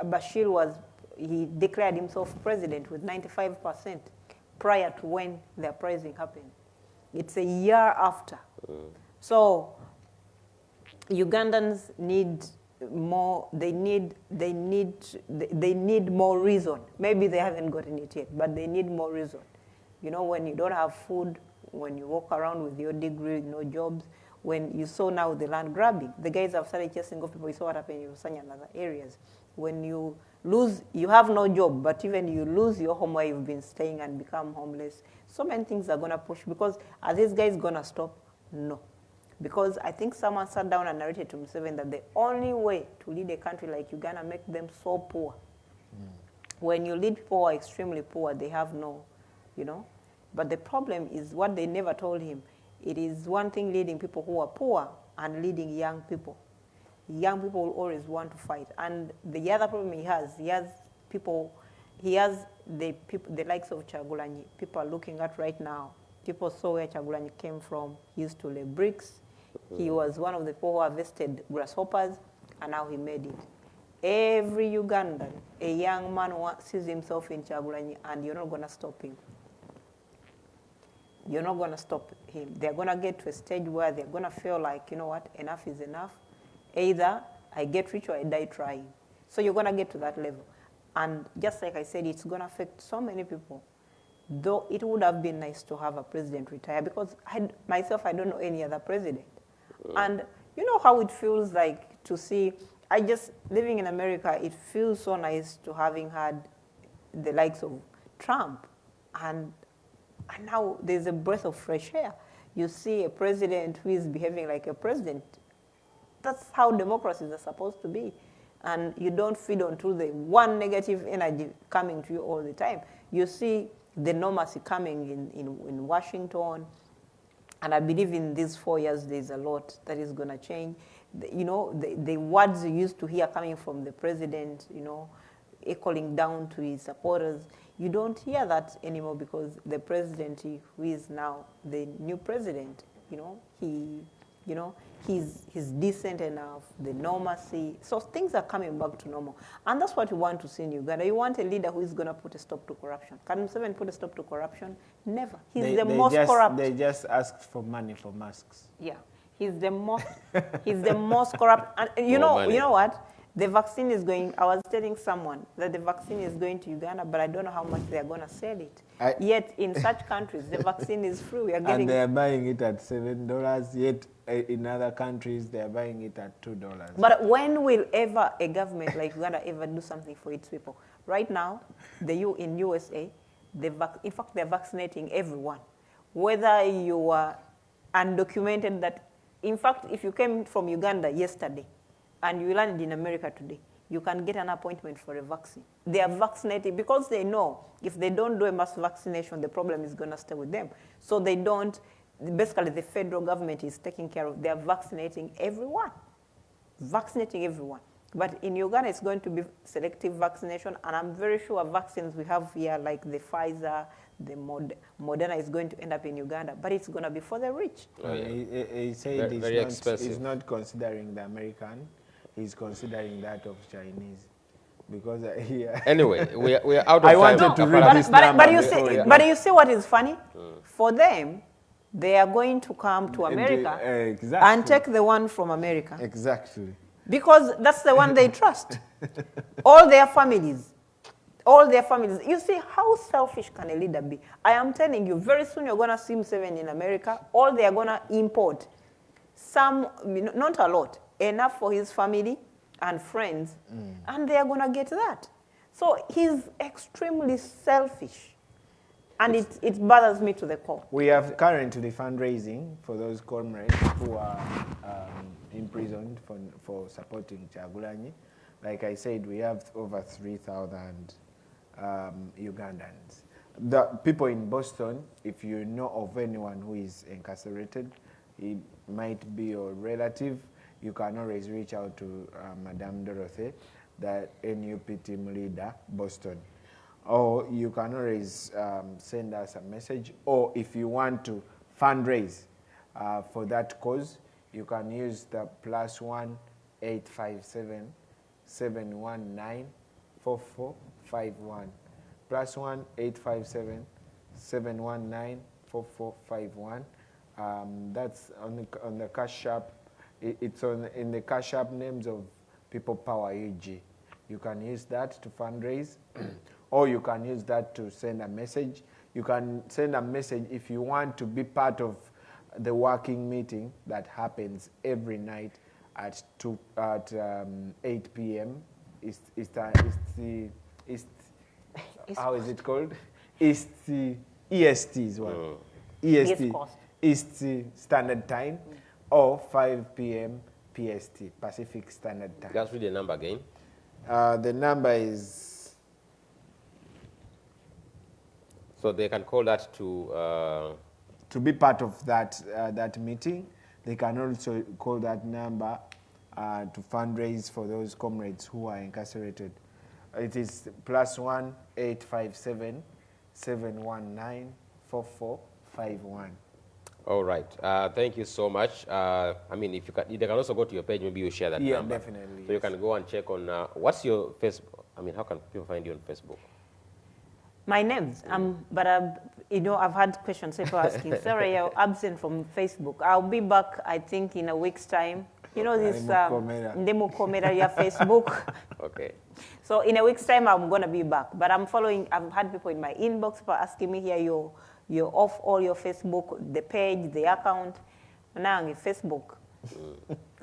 Bashir he declared himself president with 95% prior to when the uprising happened. It's a year after. So Ugandans need more, they need more reason. Maybe they haven't gotten it yet, but they need more reason. When you don't have food, when you walk around with your degree, no jobs, when you saw now the land grabbing, the guys have started chasing off people. You saw what happened in Rusanya and other areas. When you lose, you have no job, but even you lose your home where you've been staying and become homeless, so many things are going to push. Because are these guys going to stop? No. Because I think someone sat down and narrated to Museveni that the only way to lead a country like Uganda, make them so poor. When you lead people who are extremely poor, they have no, But the problem is what they never told him. It is one thing leading people who are poor and leading young people. Young people will always want to fight. And the other problem he has the likes of Kyagulanyi. People are looking at right now. People saw where Kyagulanyi came from. He used to lay bricks. He was one of the people who harvested grasshoppers, and now he made it. Every Ugandan, a young man sees himself in Kyagulanyi, and you're not going to stop him. You're not going to stop him. They're going to get to a stage where they're going to feel like, you know what, enough is enough. Either I get rich or I die trying. So you're going to get to that level. And just like I said, it's going to affect so many people. Though it would have been nice to have a president retire, because myself, I don't know any other president. And you know how it feels like to see, living in America, it feels so nice to having had the likes of Trump. And now there's a breath of fresh air. You see a president who is behaving like a president. That's how democracies are supposed to be. And you don't feed onto the one negative energy coming to you all the time. You see the normalcy coming in Washington. And I believe in these 4 years, there's a lot that is going to change. The words you used to hear coming from the president, echoing down to his supporters, you don't hear that anymore, because the president, who is now the new president, he's decent enough, the normalcy. So things are coming back to normal. And that's what you want to see in Uganda. You want a leader who is going to put a stop to corruption. Can Museveni put a stop to corruption? Never. He's the most corrupt. They just asked for money for masks. Yeah. He's the most corrupt. And you know what? The vaccine is going, I was telling someone that the vaccine is going to Uganda, but I don't know how much they're going to sell it. Yet in such countries, the vaccine is free. We are getting. And they're buying it at $7, yet in other countries, they're buying it at $2. But when will ever a government like Uganda ever do something for its people? Right now, in USA, in fact, they're vaccinating everyone. Whether you are undocumented, in fact, if you came from Uganda yesterday, and you landed in America today, you can get an appointment for a vaccine. They are vaccinating because they know if they don't do a mass vaccination, the problem is going to stay with them. So they don't, basically the federal government is taking care of, they are vaccinating everyone. Vaccinating everyone. But in Uganda, it's going to be selective vaccination, and I'm very sure vaccines we have here, like the Pfizer, the Moderna, is going to end up in Uganda, but it's going to be for the rich. Oh, yeah. He said very expensive. He's not considering the American. He's considering that of Chinese, because anyway, we are out of time. I wanted to read this number. But you see what is funny? For them, they are going to come to America and take the one from America. Exactly. Because that's the one they trust. All their families. You see, how selfish can a leader be? I am telling you, very soon you're going to see Museveni in America. All they are going to import, some, not a lot, enough for his family and friends, and they are going to get that. So he's extremely selfish, and it bothers me to the core. We are currently fundraising for those comrades who are imprisoned for supporting Kyagulanyi. Like I said, we have over 3,000 Ugandans. The people in Boston, if you know of anyone who is incarcerated, it might be your relative, you can always reach out to Madame Dorothy, the NUP team leader, Boston. Or you can always send us a message. Or if you want to fundraise for that cause, you can use the +1 857 719 4451. +1 857 719 4451. That's on the Cash App. It's in the Cash App names of People Power UG. You can use that to fundraise, or you can use that to send a message. You can send a message if you want to be part of the working meeting that happens every night at 8 p.m. How is it called? EST is what? EST. East Standard Time, or 5 p.m. PST, Pacific Standard Time. Just read the number again. The number is... So they can call that to be part of that meeting. They can also call that number to fundraise for those comrades who are incarcerated. It is +1 857 719 4451. All right. Thank you so much. I mean, if you can, they can also go to your page. Maybe you share that number. Yeah, definitely. So you can go and check on what's your Facebook. I mean, how can people find you on Facebook? My name's but I've had questions people asking. Sorry, you're absent from Facebook. I'll be back, I think, in a week's time. You know this Ndemu Komera, your Facebook. Okay. So in a week's time, I'm going to be back. But I'm following, I've had people in my inbox for asking me here, you're off all your Facebook, the page, the account. Now on Facebook.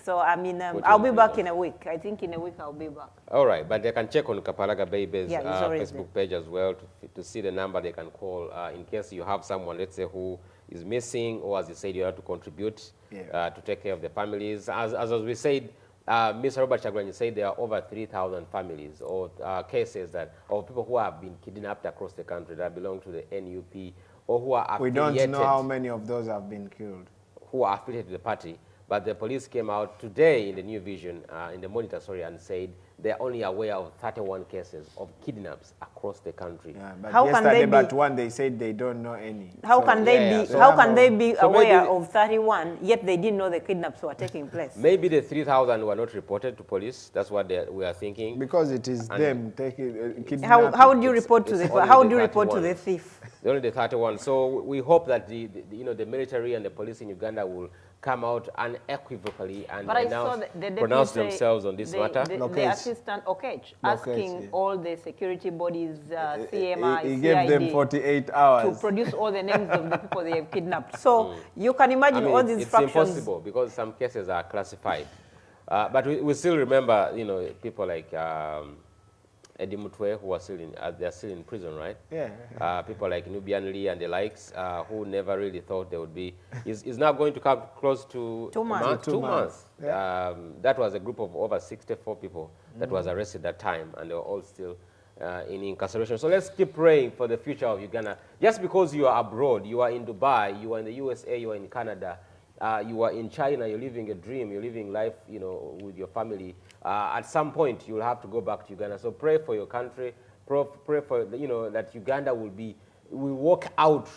So, I mean, I'll be back in a week. I think in a week I'll be back. All right, but they can check on Kapalaga Baby's Facebook page as well to see the number they can call in case you have someone, let's say, who is missing, or as you said, you have to contribute to take care of the families. As we said, Mr. Robert Chagulanyi said there are over 3,000 families or cases of people who have been kidnapped across the country that belong to the NUP or who are affiliated. We don't know how many of those have been killed. Who are affiliated to the party. But the police came out today in the New Vision, in the Monitor, and said they're only aware of 31 cases of kidnaps across the country. Yeah, but how yesterday, but one they said they don't know any. How can they be aware of 31 yet they didn't know the kidnaps were taking place? Maybe the 3,000 were not reported to police. That's what we are thinking. Because it is them taking kidnapping. How do you report to the how do you report to the thief? Only the 31. So we hope that the military and the police in Uganda will come out unequivocally and pronounce themselves on this matter. The assistant Okech asking all the security bodies, CMI, he gave them 48 hours to produce all the names of the people they have kidnapped. So you can imagine all these fractions. It's impossible because some cases are classified. But we still remember, people like Eddie Mutwe, who are they're still in prison, right? Yeah. People like Nubian Lee and the likes, who never really thought they would be, is now going to come close to 2 months. 2 months. Yeah. That was a group of over 64 people that was arrested that time, and they were all still in incarceration. So let's keep praying for the future of Uganda. Just because you are abroad, you are in Dubai, you are in the USA, you are in Canada, you are in China, you're living a dream, you're living life, with your family. At some point, you'll have to go back to Uganda. So pray for your country. Pray for, that Uganda will walk out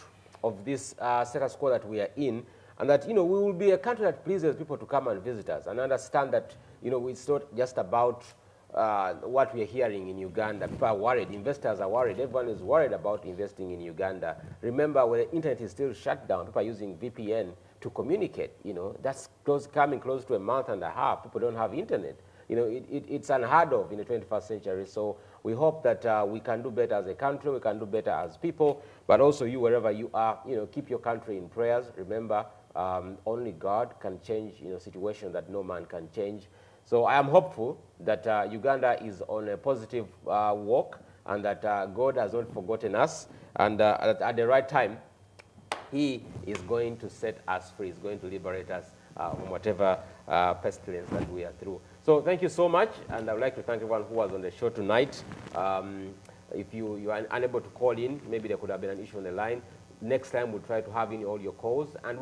of this status quo that we are in, and that, we will be a country that pleases people to come and visit us and understand that, it's not just about what we are hearing in Uganda. People are worried. Investors are worried. Everyone is worried about investing in Uganda. Remember, when the internet is still shut down, people are using VPN to communicate. That's coming close to a month and a half. People don't have internet. It's unheard of in the 21st century. So we hope that we can do better as a country, we can do better as people, but also you, wherever you are, keep your country in prayers. Remember, only God can change, situations that no man can change. So I am hopeful that Uganda is on a positive walk, and that God has not forgotten us, and at the right time, He is going to set us free. He's going to liberate us from whatever pestilence that we are through. So thank you so much, and I would like to thank everyone who was on the show tonight. If you are unable to call in, maybe there could have been an issue on the line. Next time we'll try to have in all your calls, and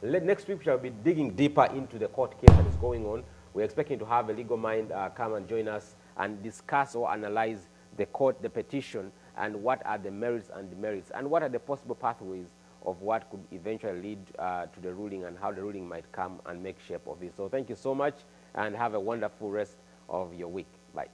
next week we shall be digging deeper into the court case that is going on. We're expecting to have a legal mind come and join us and discuss or analyze the petition, and what are the merits and demerits, and what are the possible pathways of what could eventually lead to the ruling, and how the ruling might come and make shape of it. So thank you so much, and have a wonderful rest of your week. Bye.